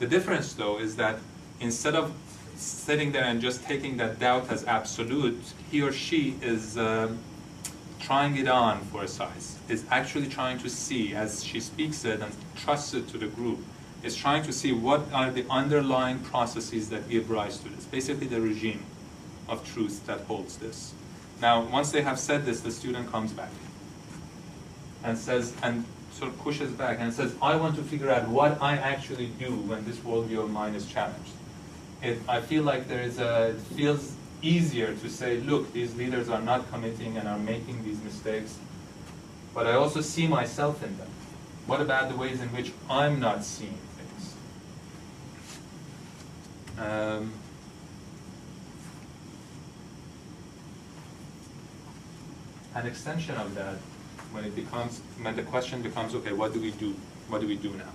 Speaker 3: The difference, though, is that instead of sitting there and just taking that doubt as absolute, he or she is trying it on for a size, is actually trying to see, as she speaks it and trusts it to the group, is trying to see what are the underlying processes that give rise to this, basically the regime of truth that holds this. Now, once they have said this, the student comes back and says, and sort of pushes back and says, I want to figure out what I actually do when this worldview of mine is challenged. I feel like it feels easier to say, look, these leaders are not committing and are making these mistakes, but I also see myself in them. What about the ways in which I'm not seeing things? An extension of that, when the question becomes, okay, what do we do? What do we do now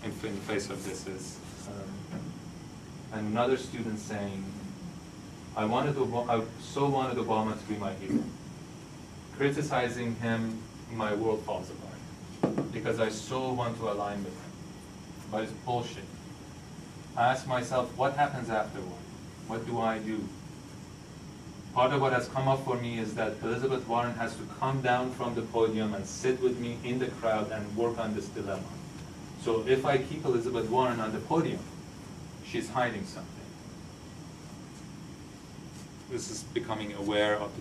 Speaker 3: in face of this? Is and another student saying, I so wanted Obama to be my hero. Criticizing him, my world falls apart because I so want to align with him, but it's bullshit. I ask myself, what happens afterward? What do I do? Part of what has come up for me is that Elizabeth Warren has to come down from the podium and sit with me in the crowd and work on this dilemma. So if I keep Elizabeth Warren on the podium, she's hiding something. This is becoming aware of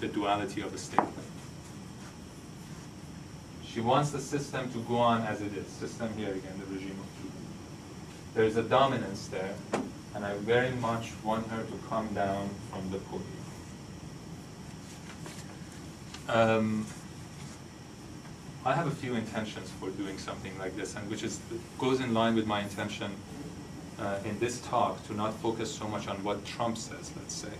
Speaker 3: the duality of the statement. She wants the system to go on as it is. System here again, the regime of truth. There's a dominance there, and I very much want her to come down from the podium. I have a few intentions for doing something like this, and which goes in line with my intention in this talk to not focus so much on what Trump says, let's say,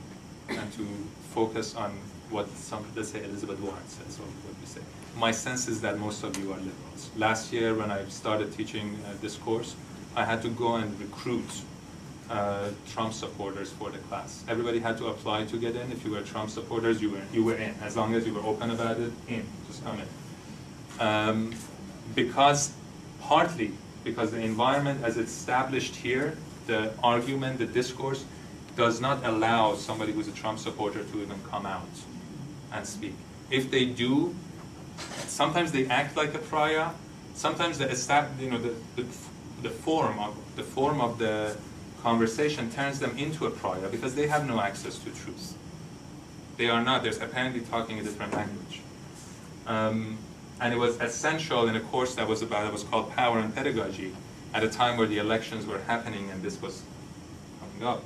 Speaker 3: and to focus on what let's say Elizabeth Warren says, or what we say. My sense is that most of you are liberals. Last year, when I started teaching this course, I had to go and recruit Trump supporters for the class. Everybody had to apply to get in. If you were Trump supporters, you were in. As long as you were open about it, just come in. Partly because the environment as it's established here, the argument, the discourse, does not allow somebody who's a Trump supporter to even come out and speak. If they do, sometimes they act like a pariah. Sometimes the form of the conversation turns them into a pariah because they have no access to truth. They are not. They're apparently talking a different language. And it was essential in a course that was called Power and Pedagogy, at a time where the elections were happening and this was coming up,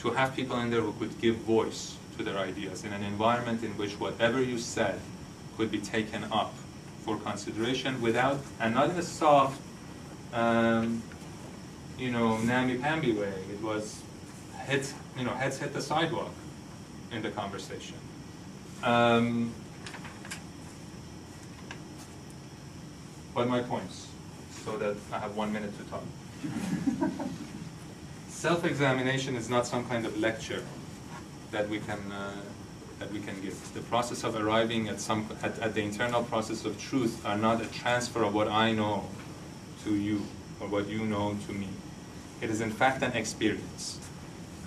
Speaker 3: to have people in there who could give voice to their ideas in an environment in which whatever you said could be taken up for consideration without, and not in a soft, namby-pamby way. It was heads hit the sidewalk in the conversation. But my points, so that I have 1 minute to talk. Self-examination is not some kind of lecture that we can give. The process of arriving at the internal process of truth are not a transfer of what I know to you or what you know to me. It is in fact an experience.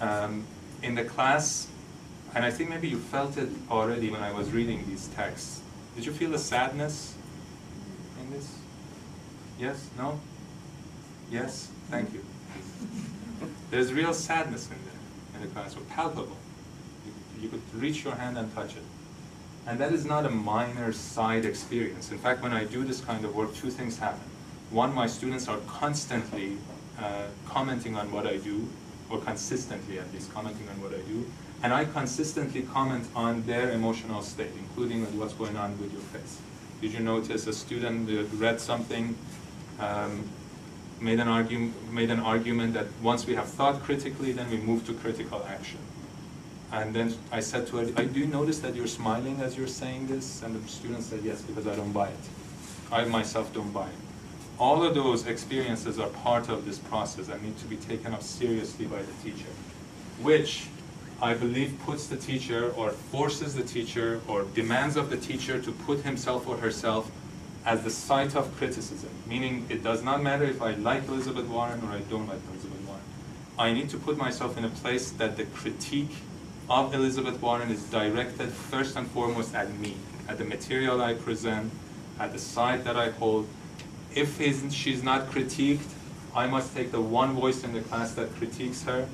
Speaker 3: In the class, and I think maybe you felt it already when I was reading these texts, did you feel a sadness in this? Yes? No? Yes? Thank you. There's real sadness in there, in the classroom, palpable. You could reach your hand and touch it. And that is not a minor side experience. In fact, when I do this kind of work, two things happen. One, my students are constantly commenting on what I do, or consistently at least commenting on what I do, and I consistently comment on their emotional state, including with what's going on with your face. Did you notice a student read something, made an argument that once we have thought critically, then we move to critical action. And then I said to her, do you notice that you're smiling as you're saying this? And the student said, yes, because I don't buy it. I myself don't buy it. All of those experiences are part of this process and need to be taken up seriously by the teacher, which I believe puts the teacher, or forces the teacher, or demands of the teacher to put himself or herself as the site of criticism, meaning it does not matter if I like Elizabeth Warren or I don't like Elizabeth Warren. I need to put myself in a place that the critique of Elizabeth Warren is directed first and foremost at me, at the material I present, at the side that I hold. If she's not critiqued, I must take the one voice in the class that critiques her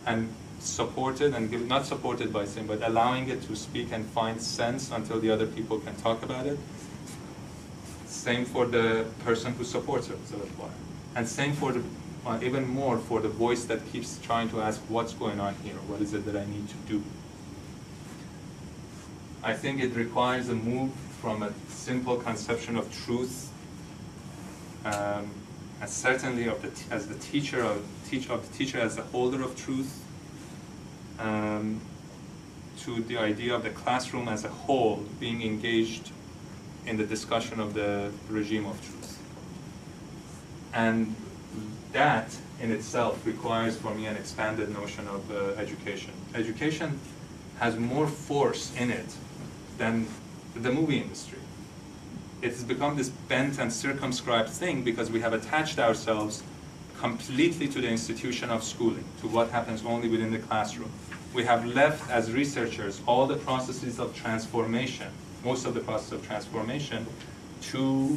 Speaker 3: and support it, and not supported by saying, but allowing it to speak and find sense until the other people can talk about it. Same for the person who supports her, Elizabeth Warren. And same for the, even more for the voice that keeps trying to ask, what's going on here? What is it that I need to do? I think it requires a move from a simple conception of truth, and certainly as the teacher as the holder of truth, to the idea of the classroom as a whole being engaged in the discussion of the regime of truth. And that in itself requires for me an expanded notion of education. Education has more force in it than the movie industry. It's become this bent and circumscribed thing because we have attached ourselves completely to the institution of schooling, to what happens only within the classroom. We have left, as researchers, all the processes of transformation, most of the process of transformation, to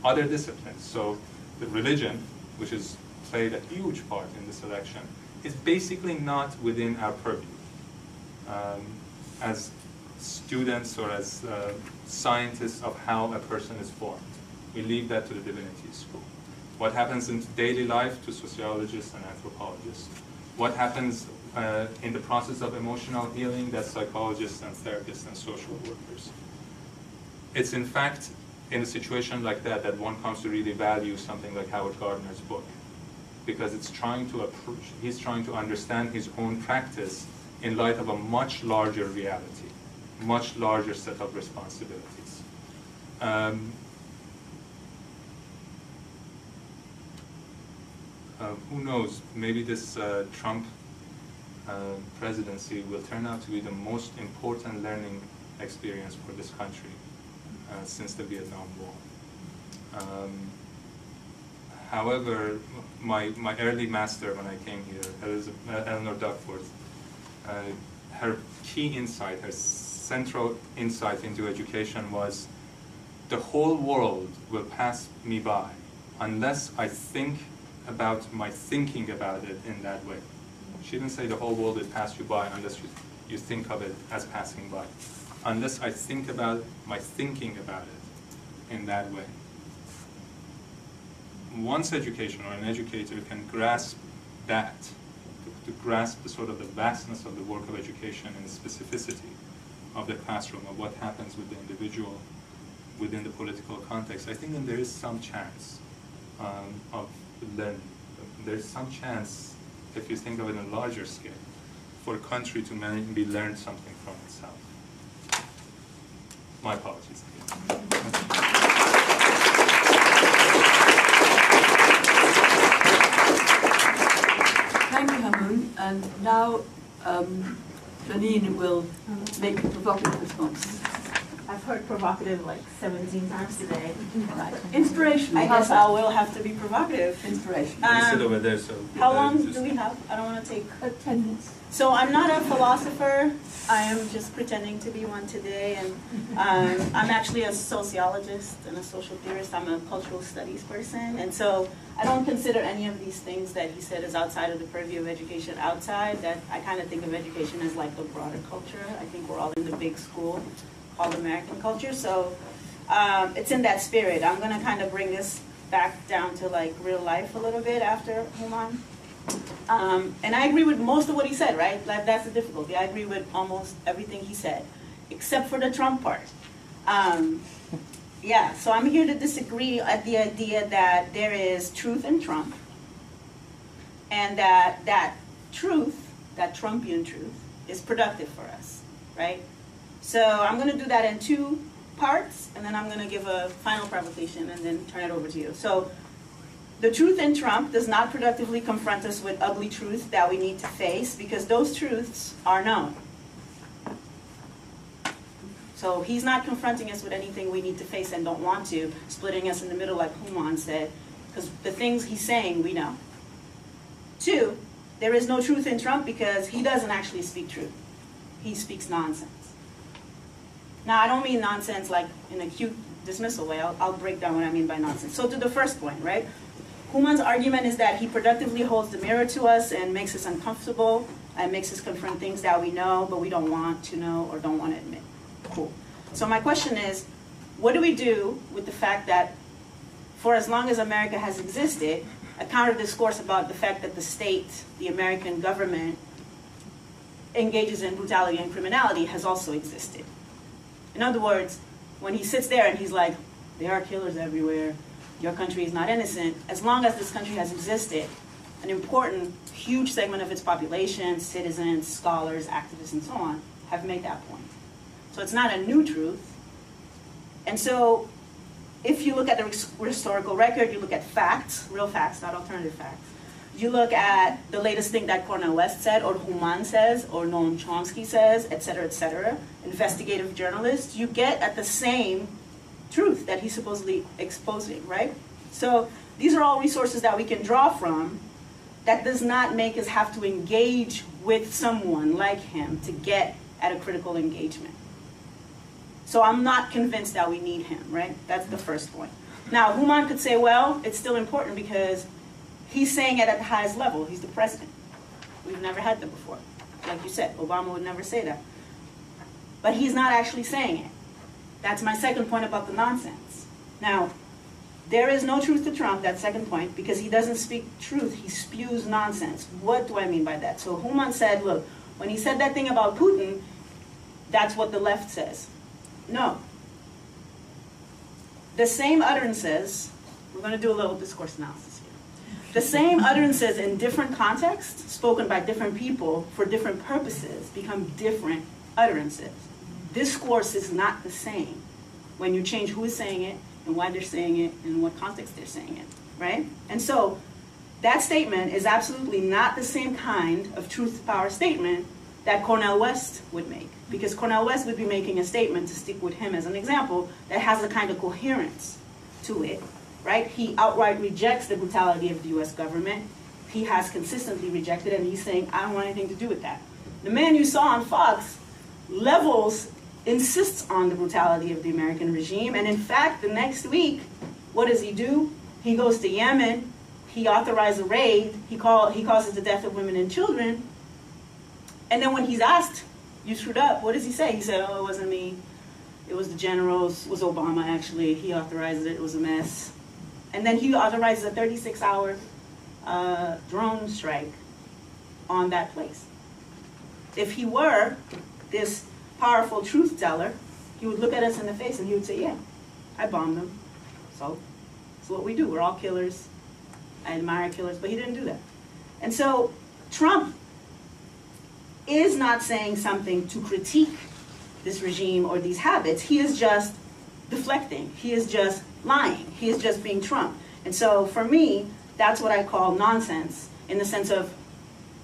Speaker 3: other disciplines. So the religion, which has played a huge part in this election, is basically not within our purview. As students or as scientists of how a person is formed. We leave that to the divinity school. What happens in daily life to sociologists and anthropologists. What happens in the process of emotional healing, that's psychologists and therapists and social workers. It's in fact in a situation like that that one comes to really value something like Howard Gardner's book, because it's trying to approach, he's trying to understand his own practice in light of a much larger reality, much larger set of responsibilities. Who knows, maybe this Trump presidency will turn out to be the most important learning experience for this country since the Vietnam War. However, my early master when I came here, Eleanor Duckworth, her key insight, her central insight into education was, the whole world will pass me by unless I think about my thinking about it in that way. She didn't say the whole world will pass you by unless you think of it as passing by. Unless I think about my thinking about it in that way. Once education or an educator can grasp that, to grasp the sort of the vastness of the work of education and the specificity of the classroom, of what happens with the individual within the political context, I think then there is some chance of learning. There's some chance, if you think of it in a larger scale, for a country to maybe learn something from itself. My apologies.
Speaker 1: Thank you, Haroun. And now Janine will make a provocative response.
Speaker 7: I've heard provocative like 17 times today.
Speaker 1: Inspiration.
Speaker 7: I guess I will have to be provocative.
Speaker 1: Inspiration.
Speaker 3: You sit over there, so.
Speaker 7: How long do we have? I don't want to take
Speaker 8: 10 minutes.
Speaker 7: So I'm not a philosopher. I am just pretending to be one today, and I'm actually a sociologist and a social theorist. I'm a cultural studies person, and so I don't consider any of these things that he said is outside of the purview of education outside. That I kind of think of education as like the broader culture. I think we're all in the big school called American culture, so it's in that spirit. I'm going to kind of bring this back down to like real life a little bit after Harouni. And I agree with most of what he said, right? Like, that's the difficulty. I agree with almost everything he said, except for the Trump part. Yeah, so I'm here to disagree at the idea that there is truth in Trump, and that truth, that Trumpian truth, is productive for us, right? So I'm going to do that in two parts, and then I'm going to give a final provocation and then turn it over to you. So the truth in Trump does not productively confront us with ugly truths that we need to face, because those truths are known. So he's not confronting us with anything we need to face and don't want to, splitting us in the middle like Harouni said, because the things he's saying we know. Two, there is no truth in Trump because he doesn't actually speak truth. He speaks nonsense. Now, I don't mean nonsense like in a cute dismissal way. I'll break down what I mean by nonsense. So to the first point, right? Harouni's argument is that he productively holds the mirror to us and makes us uncomfortable and makes us confront things that we know but we don't want to know or don't want to admit. Cool. So my question is, what do we do with the fact that for as long as America has existed, a counter discourse about the fact that the state, the American government, engages in brutality and criminality has also existed? In other words, when he sits there and he's like, there are killers everywhere, your country is not innocent, as long as this country has existed, an important, huge segment of its population, citizens, scholars, activists, and so on, have made that point. So it's not a new truth. And so if you look at the historical record, you look at facts, real facts, not alternative facts. You look at the latest thing that Cornel West said, or Harouni says, or Noam Chomsky says, et cetera, investigative journalists, you get at the same truth that he's supposedly exposing, right? So these are all resources that we can draw from. That does not make us have to engage with someone like him to get at a critical engagement. So I'm not convinced that we need him, right? That's the first point. Now, Harouni could say, well, it's still important because he's saying it at the highest level. He's the president. We've never had that before. Like you said, Obama would never say that. But he's not actually saying it. That's my second point about the nonsense. Now, there is no truth to Trump, that second point, because he doesn't speak truth. He spews nonsense. What do I mean by that? So Harouni said, look, when he said that thing about Putin, that's what the left says. No. The same utterances, we're going to do a little discourse analysis here. The same utterances in different contexts, spoken by different people for different purposes, become different utterances. Discourse is not the same when you change who is saying it and why they're saying it and in what context they're saying it, right? And so that statement is absolutely not the same kind of truth-to-power statement that Cornel West would make, because Cornel West would be making a statement, to stick with him as an example, that has a kind of coherence to it, right? He outright rejects the brutality of the US government. He has consistently rejected it, and he's saying, I don't want anything to do with that. The man you saw on Fox insists on the brutality of the American regime, and in fact, the next week, what does he do? He goes to Yemen, he authorized a raid, he causes the death of women and children, and then when he's asked, you screwed up, what does he say? He said, oh, it wasn't me, it was the generals, it was Obama actually, he authorized it, it was a mess. And then he authorizes a 36-hour drone strike on that place. If he were this powerful truth teller, he would look at us in the face and he would say, yeah, I bombed them. So it's what we do. We're all killers. I admire killers, but he didn't do that. And so Trump is not saying something to critique this regime or these habits. He is just deflecting. He is just lying. He is just being Trump. And so for me, that's what I call nonsense, in the sense of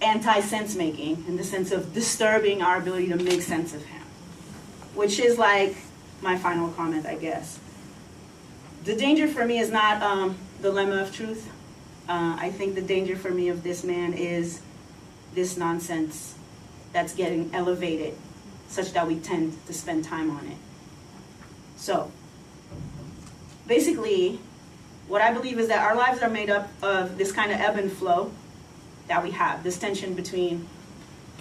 Speaker 7: anti-sense making, in the sense of disturbing our ability to make sense of him. Which is like my final comment, I guess. The danger for me is not the lemma of truth. I think the danger for me of this man is this nonsense that's getting elevated such that we tend to spend time on it. So, basically, what I believe is that our lives are made up of this kind of ebb and flow that we have, this tension between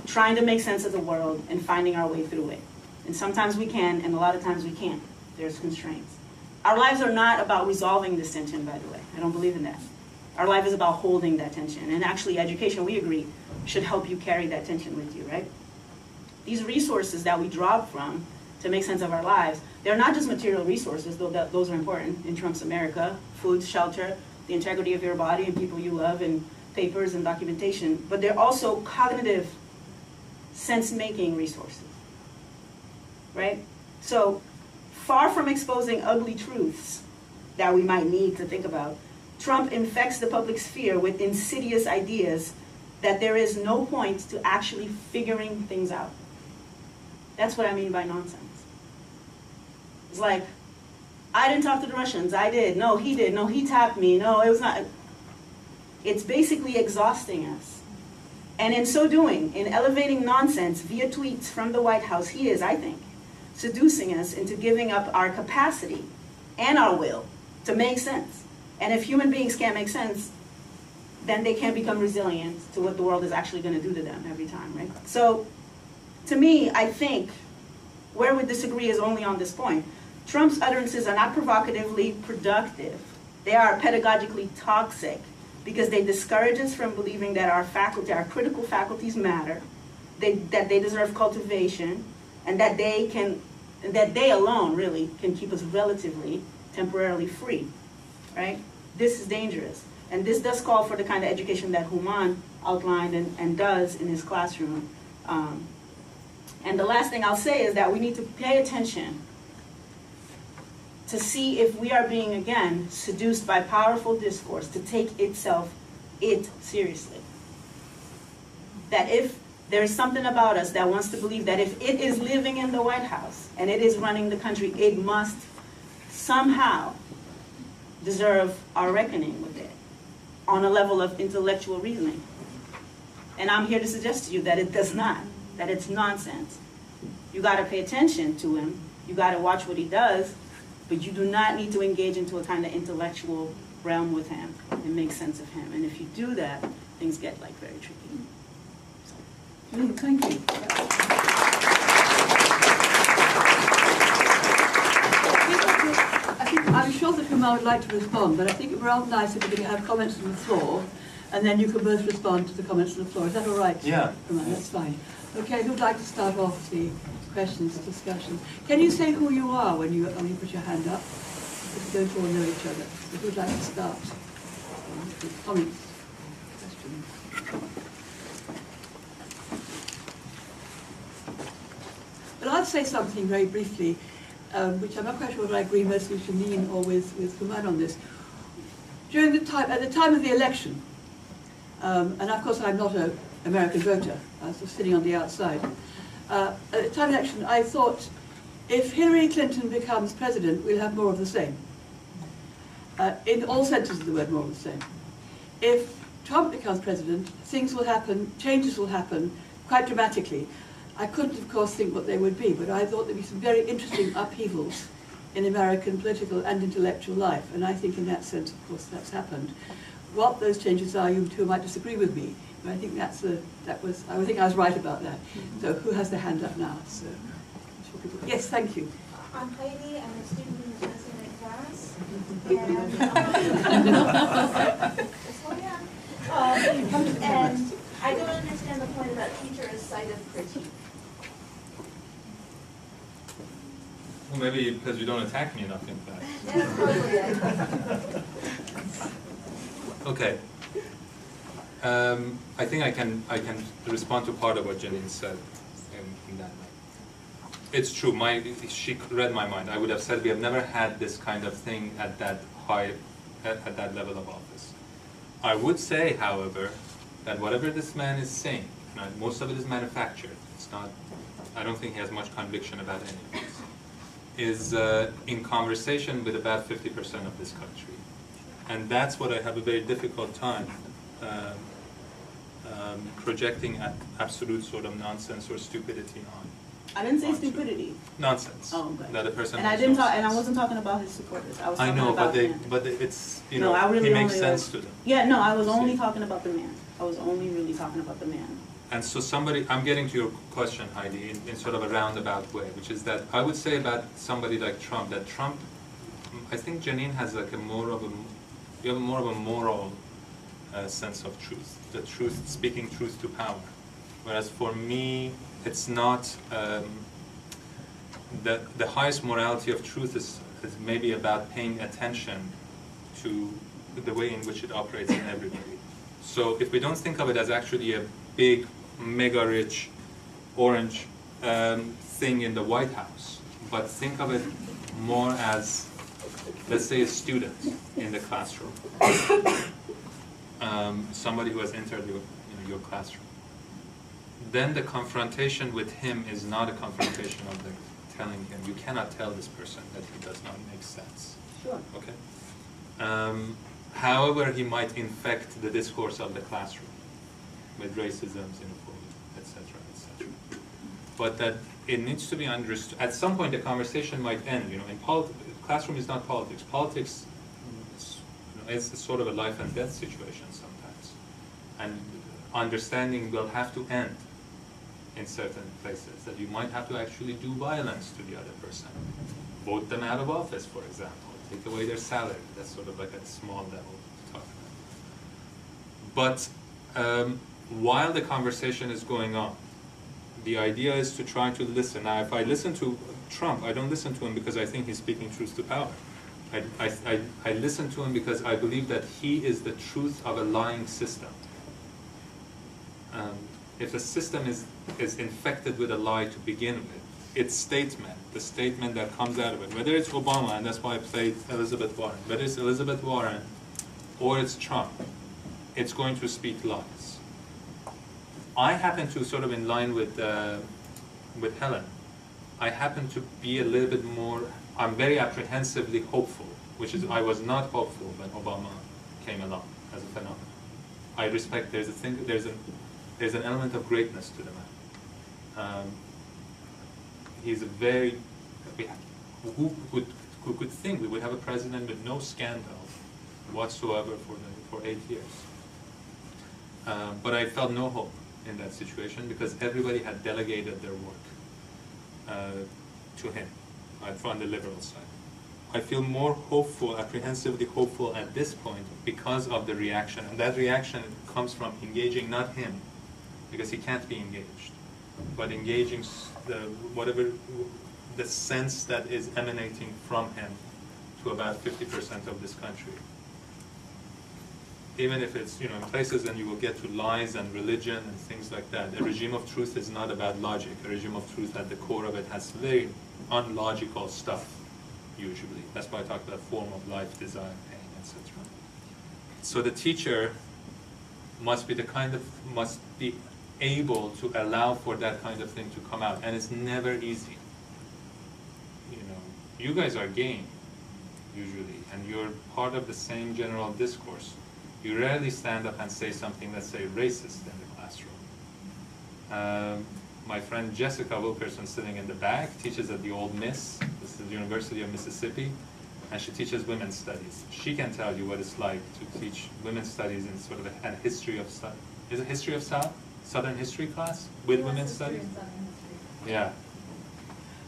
Speaker 7: trying to make sense of the world and finding our way through it. And sometimes we can, and a lot of times we can't. There's constraints. Our lives are not about resolving this tension, by the way. I don't believe in that. Our life is about holding that tension. And actually, education, we agree, should help you carry that tension with you, right? These resources that we draw from to make sense of our lives, they're not just material resources, though those are important in Trump's America: food, shelter, the integrity of your body and people you love, and papers and documentation. But they're also cognitive, sense-making resources, right? So far from exposing ugly truths that we might need to think about, Trump infects the public sphere with insidious ideas that there is no point to actually figuring things out. That's what I mean by nonsense. It's like, I didn't talk to the Russians. I did. No, he did. No, he tapped me. No, it was not. It's basically exhausting us. And in so doing, in elevating nonsense via tweets from the White House, he is, I think, seducing us into giving up our capacity and our will to make sense. And if human beings can't make sense, then they can't become resilient to what the world is actually going to do to them every time, right? So, to me, I think where we disagree is only on this point. Trump's utterances are not provocatively productive. They are pedagogically toxic because they discourage us from believing that our faculty, our critical faculties matter, that they deserve cultivation, and that they alone really can keep us relatively, temporarily free, right? This is dangerous. And this does call for the kind of education that Harouni outlined and does in his classroom. And the last thing I'll say is that we need to pay attention to see if we are being, again, seduced by powerful discourse to take it seriously. That if there is something about us that wants to believe that if it is living in the White House and it is running the country, it must somehow deserve our reckoning with it on a level of intellectual reasoning. And I'm here to suggest to you that it does not, that it's nonsense. You got to pay attention to him. You got to watch what he does, but you do not need to engage into a kind of intellectual realm with him and make sense of him. And if you do that, things get like very tricky.
Speaker 1: Thank you. I'm sure that Harouni would like to respond, but I think it would be rather nice if we could have comments on the floor, and then you can both respond to the comments on the floor. Is that all right?
Speaker 3: Yeah.
Speaker 1: Harouni, that's fine. Okay, who'd like to start off the questions, discussion? Can you say who you are when you put your hand up? If you don't all know each other. So who'd like to start? Comments, questions? But I'll say something very briefly, which I'm not quite sure whether I agree mostly with Janine or with Harouni on this. At the time of the election, and of course I'm not an American voter, I was just sitting on the outside. At the time of the election, I thought, if Hillary Clinton becomes president, we'll have more of the same. In all senses of the word, more of the same. If Trump becomes president, things will happen, changes will happen quite dramatically. I couldn't, of course, think what they would be, but I thought there'd be some very interesting upheavals in American political and intellectual life, and I think in that sense, of course, that's happened. What those changes are, you two might disagree with me, but I think I think I was right about that. So who has their hand up now? So, yes, thank you.
Speaker 8: I'm Heidi, I'm a student in the President class, and I don't understand the point about teacher as site of critique.
Speaker 3: Well, maybe because you don't attack me enough in class.
Speaker 8: That's probably it.
Speaker 3: Okay. I think I can respond to part of what Janine said in that. It's true. She read my mind. I would have said we have never had this kind of thing at that that level of office. I would say, however, that whatever this man is saying, most of it is manufactured. It's not. I don't think he has much conviction about any of this. is in conversation with about 50% of this country. And that's what I have a very difficult time projecting at absolute sort of nonsense or stupidity on.
Speaker 7: I didn't say
Speaker 3: onto
Speaker 7: stupidity.
Speaker 3: Nonsense.
Speaker 7: Oh, okay.
Speaker 3: That a person.
Speaker 7: And I didn't talk, and I wasn't talking about his supporters. I was talking about the man.
Speaker 3: but it's, you
Speaker 7: No,
Speaker 3: know,
Speaker 7: I really
Speaker 3: he makes
Speaker 7: only
Speaker 3: sense to them.
Speaker 7: Yeah, no, I was only talking about the man. I was only really talking about the man.
Speaker 3: And so somebody, I'm getting to your question, Heidi, in sort of a roundabout way, which is that I would say about somebody like Trump, that Trump, I think Janine has like a more of a, you have more of a moral sense of truth, the truth, speaking truth to power. Whereas for me, it's not, the highest morality of truth is maybe about paying attention to the way in which it operates in everybody. So if we don't think of it as actually a big, mega rich, orange thing in the White House, but think of it more as, let's say, a student in the classroom, somebody who has entered your classroom. Then the confrontation with him is not a confrontation of the telling him, you cannot tell this person that he does not make sense.
Speaker 7: Sure.
Speaker 3: Okay. However, he might infect the discourse of the classroom with racism, xenophobia, etc., etc. But that it needs to be understood. At some point, the conversation might end. You know, in classroom is not politics. Politics is sort of a life and death situation sometimes, and understanding will have to end in certain places. That you might have to actually do violence to the other person, vote them out of office, for example. Take away their salary. That's sort of like a small level to talk about. But while the conversation is going on, the idea is to try to listen. Now, if I listen to Trump, I don't listen to him because I think he's speaking truth to power. I listen to him because I believe that he is the truth of a lying system. If a system is infected with a lie to begin with, its statement, the statement that comes out of it, whether it's Obama, and that's why I played Elizabeth Warren, whether it's Elizabeth Warren or it's Trump, it's going to speak lies. I happen to, sort of in line with Helen, I happen to be a little bit more, I'm very apprehensively hopeful, which is, I was not hopeful when Obama came along as a phenomenon. I respect, there's an element of greatness to the man. He's a very, who could think we would have a president with no scandal whatsoever for 8 years. But I felt no hope in that situation because everybody had delegated their work to him from the liberal side. I feel more hopeful, apprehensively hopeful at this point because of the reaction. And that reaction comes from engaging not him, because he can't be engaged, but engaging the sense that is emanating from him to about 50% of this country. Even if it's, you know, in places and you will get to lies and religion and things like that. A regime of truth is not about logic. A regime of truth at the core of it has very unlogical stuff, usually. That's why I talk about form of life, desire, pain, etc. So the teacher must be able to allow for that kind of thing to come out, and it's never easy. You know, you guys are game, usually, and you're part of the same general discourse. You rarely stand up and say something that's, say, racist in the classroom. My friend Jessica Wilkerson, sitting in the back, teaches at the Old Miss. This is the University of Mississippi, and she teaches women's studies. She can tell you what it's like to teach women's studies in sort of a history of study. Is it history of Southern history class with women's studies? Yeah.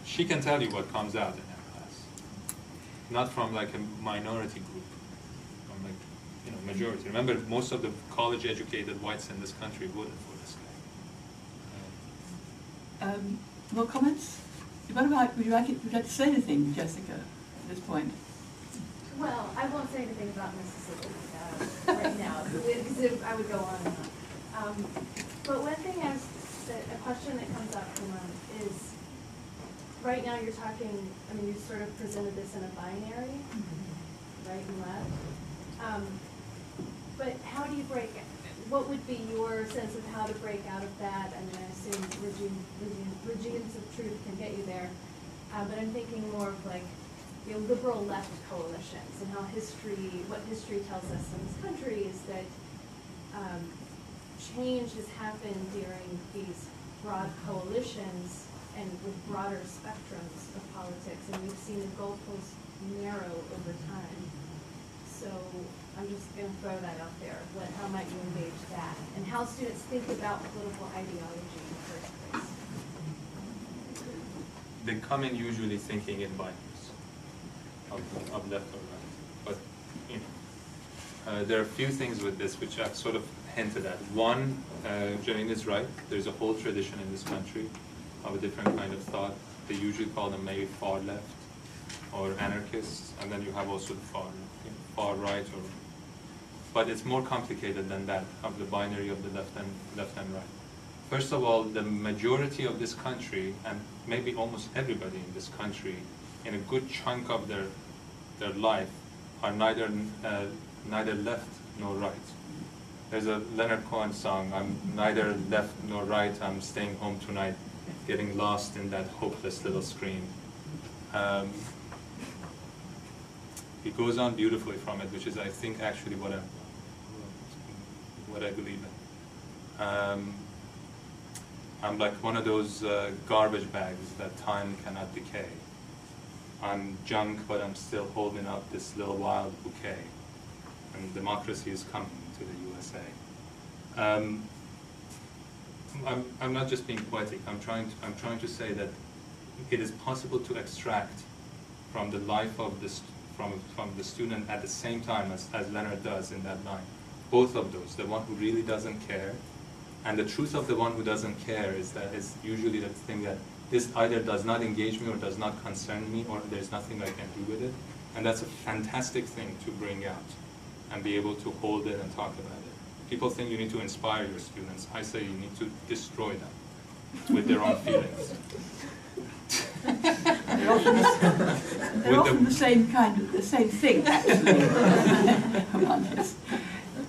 Speaker 3: She can tell you what comes out in that class. Not from like a minority group, from like, you know, majority. Remember, most of the college-educated whites in this country voted for this guy.
Speaker 1: More comments? Would you like to say anything, Jessica, at this point?
Speaker 8: Well, I won't say anything about Mississippi right now, because I would go on and on. But one thing a question that comes up is, right now you're talking, I mean, you sort of presented this in a binary, right and left. But how do you break, what would be your sense of how to break out of that? I mean, I assume regimes of truth can get you there. but I'm thinking more of like, liberal left coalitions and how what history tells us in this country is that change has happened during these broad coalitions and with broader spectrums of politics, and we've seen the goalposts narrow over time. So I'm just going to throw that out there. How might you engage that? And how students think about political ideology in the first place.
Speaker 3: They come in usually thinking in binaries of left or right. But there are a few things with this which I've sort of hinted at. One, Janine is right. There's a whole tradition in this country of a different kind of thought. They usually call them maybe far left or anarchists, and then you have also the far right. But it's more complicated than that, of the binary of the left and right. First of all, the majority of this country, and maybe almost everybody in this country, in a good chunk of their life, are neither left nor right. There's a Leonard Cohen song, I'm neither left nor right, I'm staying home tonight, getting lost in that hopeless little screen. It goes on beautifully from it, which is, I think, actually what I believe in. I'm like one of those garbage bags that time cannot decay. I'm junk, but I'm still holding up this little wild bouquet. And democracy is coming to the USA. I'm not just being poetic. I'm trying to say that it is possible to extract from the life of this from the student at the same time as Leonard does in that line. Both of those, the one who really doesn't care, and the truth of the one who doesn't care is usually the thing that this either does not engage me or does not concern me, or there's nothing I can do with it. And that's a fantastic thing to bring out and be able to hold it and talk about it. People think you need to inspire your students. I say you need to destroy them with their own feelings.
Speaker 1: They're often the same thing, actually.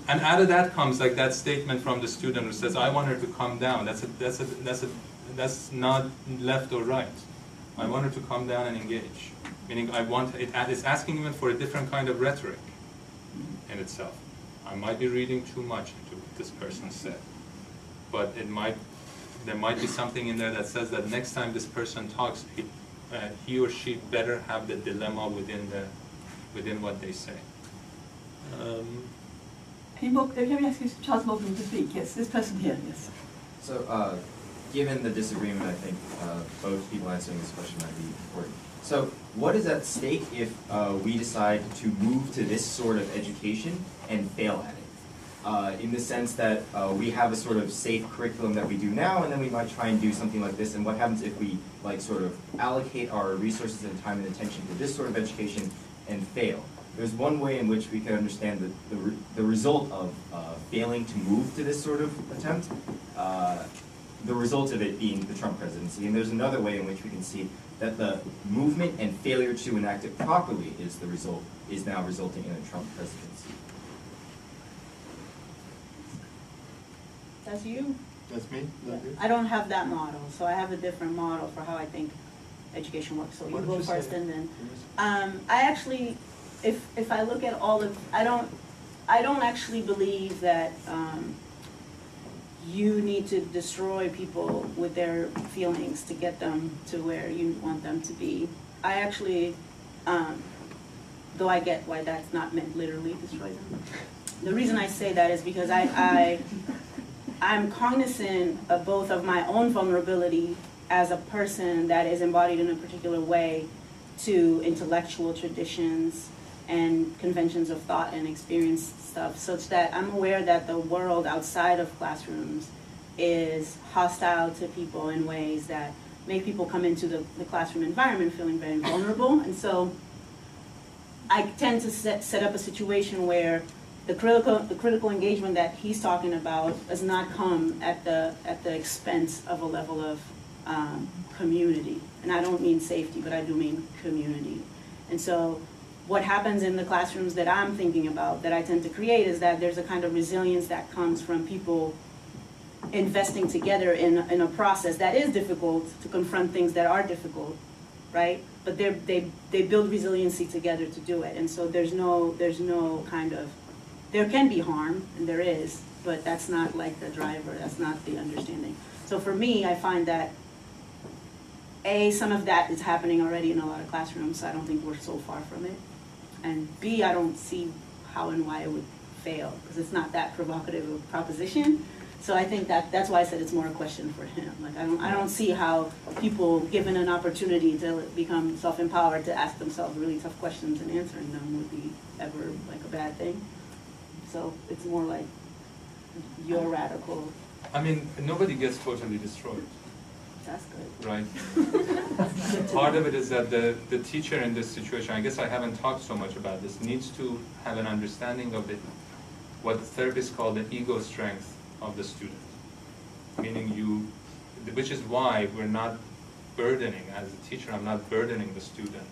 Speaker 3: And out of that comes like that statement from the student who says, "I want her to come down." That's not left or right. I want her to come down and engage. Meaning, it's asking even for a different kind of rhetoric in itself. I might be reading too much into what this person said, but there might be something in there that says that next time this person talks, he or she better have the dilemma within what they say.
Speaker 1: Any more? Let me ask you, Charles Morgan, to speak. Yes, this person here. Yes.
Speaker 9: So, given the disagreement, I think both people answering this question might be important. So, what is at stake if we decide to move to this sort of education and fail at it? In the sense that we have a sort of safe curriculum that we do now, and then we might try and do something like this, and what happens if we sort of allocate our resources and time and attention to this sort of education and fail? There's one way in which we can understand the result of failing to move to this sort of attempt, the result of it being the Trump presidency, and there's another way in which we can see that the movement and failure to enact it properly is now resulting in a Trump presidency.
Speaker 7: That's you?
Speaker 3: That's me? That's you?
Speaker 7: I don't have that model, so I have a different model for how I think education works. So you go first and then. I actually, if I look at all of, I don't actually believe that you need to destroy people with their feelings to get them to where you want them to be. I actually, though I get why that's not meant literally destroy them. The reason I say that is because I'm cognizant of both of my own vulnerability as a person that is embodied in a particular way to intellectual traditions and conventions of thought and experience stuff, such that I'm aware that the world outside of classrooms is hostile to people in ways that make people come into the classroom environment feeling very vulnerable. And so I tend to set up a situation where the critical engagement that he's talking about does not come at the expense of a level of community. And I don't mean safety, but I do mean community. And so what happens in the classrooms that I'm thinking about, that I tend to create, is that there's a kind of resilience that comes from people investing together in a process that is difficult, to confront things that are difficult, right? But they build resiliency together to do it, and so there's no kind of, there can be harm, and there is, but that's not like the driver, that's not the understanding. So for me, I find that A, some of that is happening already in a lot of classrooms, so I don't think we're so far from it. And B, I don't see how and why it would fail, because it's not that provocative of a proposition. So I think that's why I said it's more a question for him. Like I don't see how people given an opportunity to become self-empowered to ask themselves really tough questions and answering them would be ever like a bad thing. So it's more like you're radical.
Speaker 3: I mean, nobody gets totally destroyed.
Speaker 7: That's good.
Speaker 3: Right. Part of it is that the teacher in this situation, I guess I haven't talked so much about this, needs to have an understanding of what the therapists call the ego strength of the student. Meaning which is why we're not burdening, as a teacher, I'm not burdening the student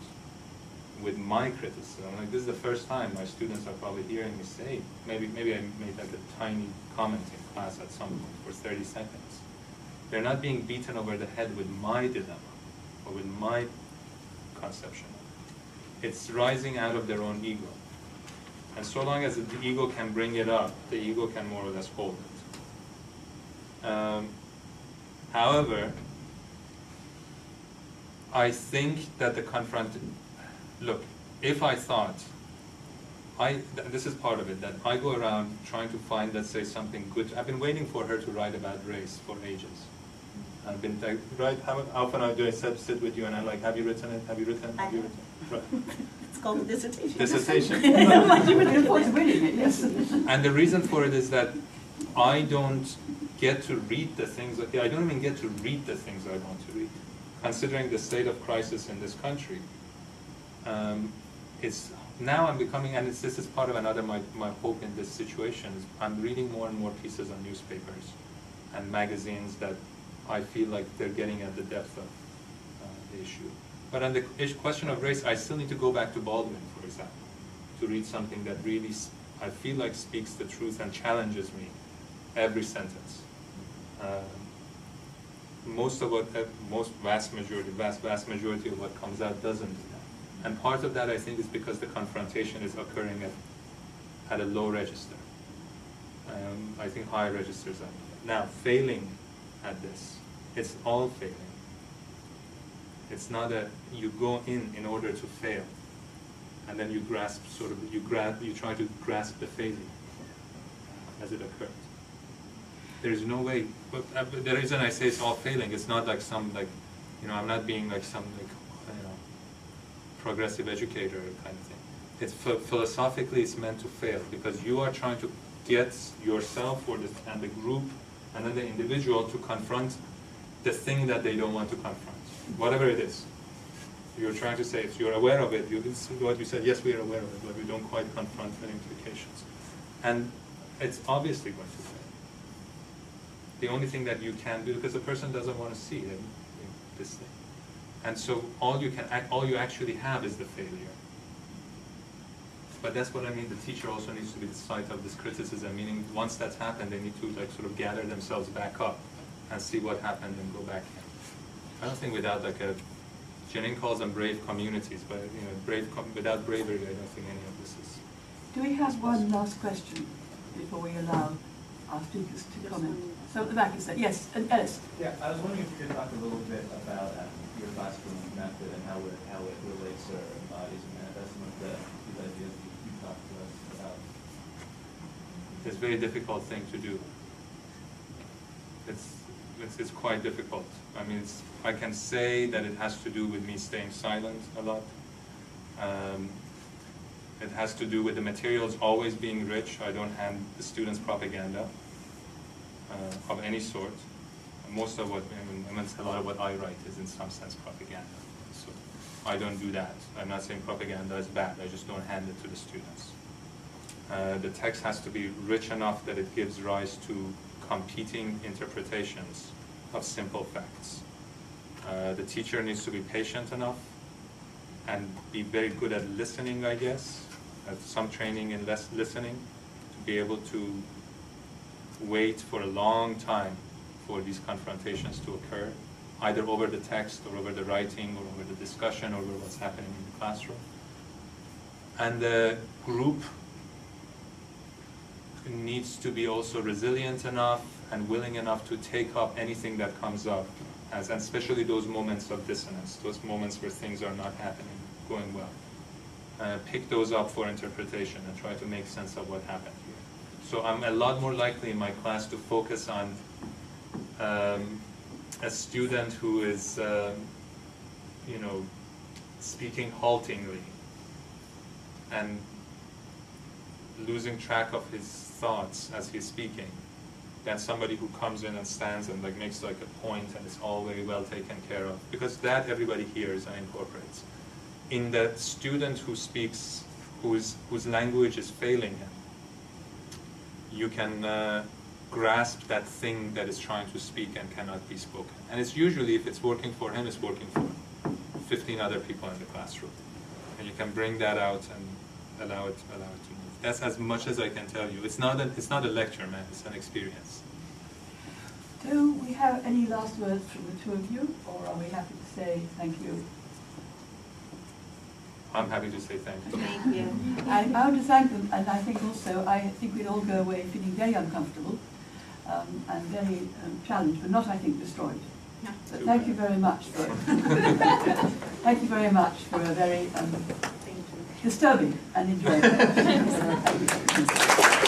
Speaker 3: with my criticism. Like, this is the first time my students are probably hearing me say, maybe I made like a tiny comment in class at some point for 30 seconds. They're not being beaten over the head with my dilemma or with my conception. It's rising out of their own ego. And so long as the ego can bring it up, the ego can more or less hold it. However, I think that look, if I thought, this is part of it, that I go around trying to find, let's say, something good. I've been waiting for her to write about race for ages. I've been like, right, how often do I sit with you and I'm like, have you written it? Have you written it? Have you written it? Right.
Speaker 7: It's called a dissertation.
Speaker 3: Dissertation.
Speaker 1: Like you would look forward to reading it, yes.
Speaker 3: And the reason for it is that I don't get to read the things, I don't even get to read the things I want to read. Considering the state of crisis in this country, it's now I'm becoming, and this is part of another my hope in this situation, is I'm reading more and more pieces on newspapers and magazines that I feel like they're getting at the depth of the issue. But on the question of race, I still need to go back to Baldwin, for example, to read something that really, I feel like speaks the truth and challenges me every sentence. Vast majority of what comes out doesn't do that. And part of that, I think, is because the confrontation is occurring at a low register. I think higher registers are needed. Now, failing at this, it's all failing. It's not you go in order to fail, and then you grasp you try to grasp the failure as it occurs. There's no way. But the reason I say it's all failing, it's not like I'm not being like some progressive educator kind of thing. It's philosophically it's meant to fail because you are trying to get yourself and the group and then the individual to confront the thing that they don't want to confront, whatever it is. You're trying to say, if you're aware of it, it's what you said, yes, we are aware of it, but we don't quite confront the implications. And it's obviously going to fail. The only thing that you can do, because the person doesn't want to see this thing. And so all you actually have is the failure. But that's what I mean, the teacher also needs to be the site of this criticism, meaning once that's happened, they need to sort of gather themselves back up and see what happened and go back in. I don't think without Janine calls them brave communities, but without bravery, I don't think any of this is.
Speaker 1: Do we have one last question before we allow our speakers to comment? So at the back is that, yes, and Ellis.
Speaker 10: Yeah, I was wondering if you could talk a little bit about your classroom method and how it relates or embodies and manifests some of these ideas you talked to us about.
Speaker 3: It's a very difficult thing to do. It's quite difficult. I mean, I can say that it has to do with me staying silent a lot. It has to do with the materials always being rich. I don't hand the students propaganda of any sort. Most of a lot of what I write is in some sense propaganda. So I don't do that. I'm not saying propaganda is bad. I just don't hand it to the students. The text has to be rich enough that it gives rise to competing interpretations of simple facts. The teacher needs to be patient enough and be very good at listening, I guess, have some training in listening, to be able to wait for a long time for these confrontations to occur either over the text or over the writing or over the discussion or over what's happening in the classroom. And the group needs to be also resilient enough and willing enough to take up anything that comes up, and especially those moments of dissonance, those moments where things are not happening, going well. Pick those up for interpretation and try to make sense of what happened here. So I'm a lot more likely in my class to focus on a student who is, speaking haltingly and losing track of his thoughts as he's speaking, than somebody who comes in and stands and makes a point and it's all very well taken care of, because that everybody hears and incorporates. In the student who speaks, whose language is failing him, you can grasp that thing that is trying to speak and cannot be spoken. And it's usually, if it's working for him, it's working for 15 other people in the classroom. And you can bring that out and allow it to move. That's as much as I can tell you. It's not a lecture, man. It's an experience.
Speaker 1: Do we have any last words from the two of you, or are we happy to say thank you?
Speaker 3: I'm happy to say thank you.
Speaker 7: Thank you.
Speaker 1: I'm bound to thank them, and I think we'd all go away feeling very uncomfortable and very challenged, but not, I think, destroyed.
Speaker 7: No.
Speaker 1: But thank you very much for thank you very much for a very disturbing and enjoyable. Thank you.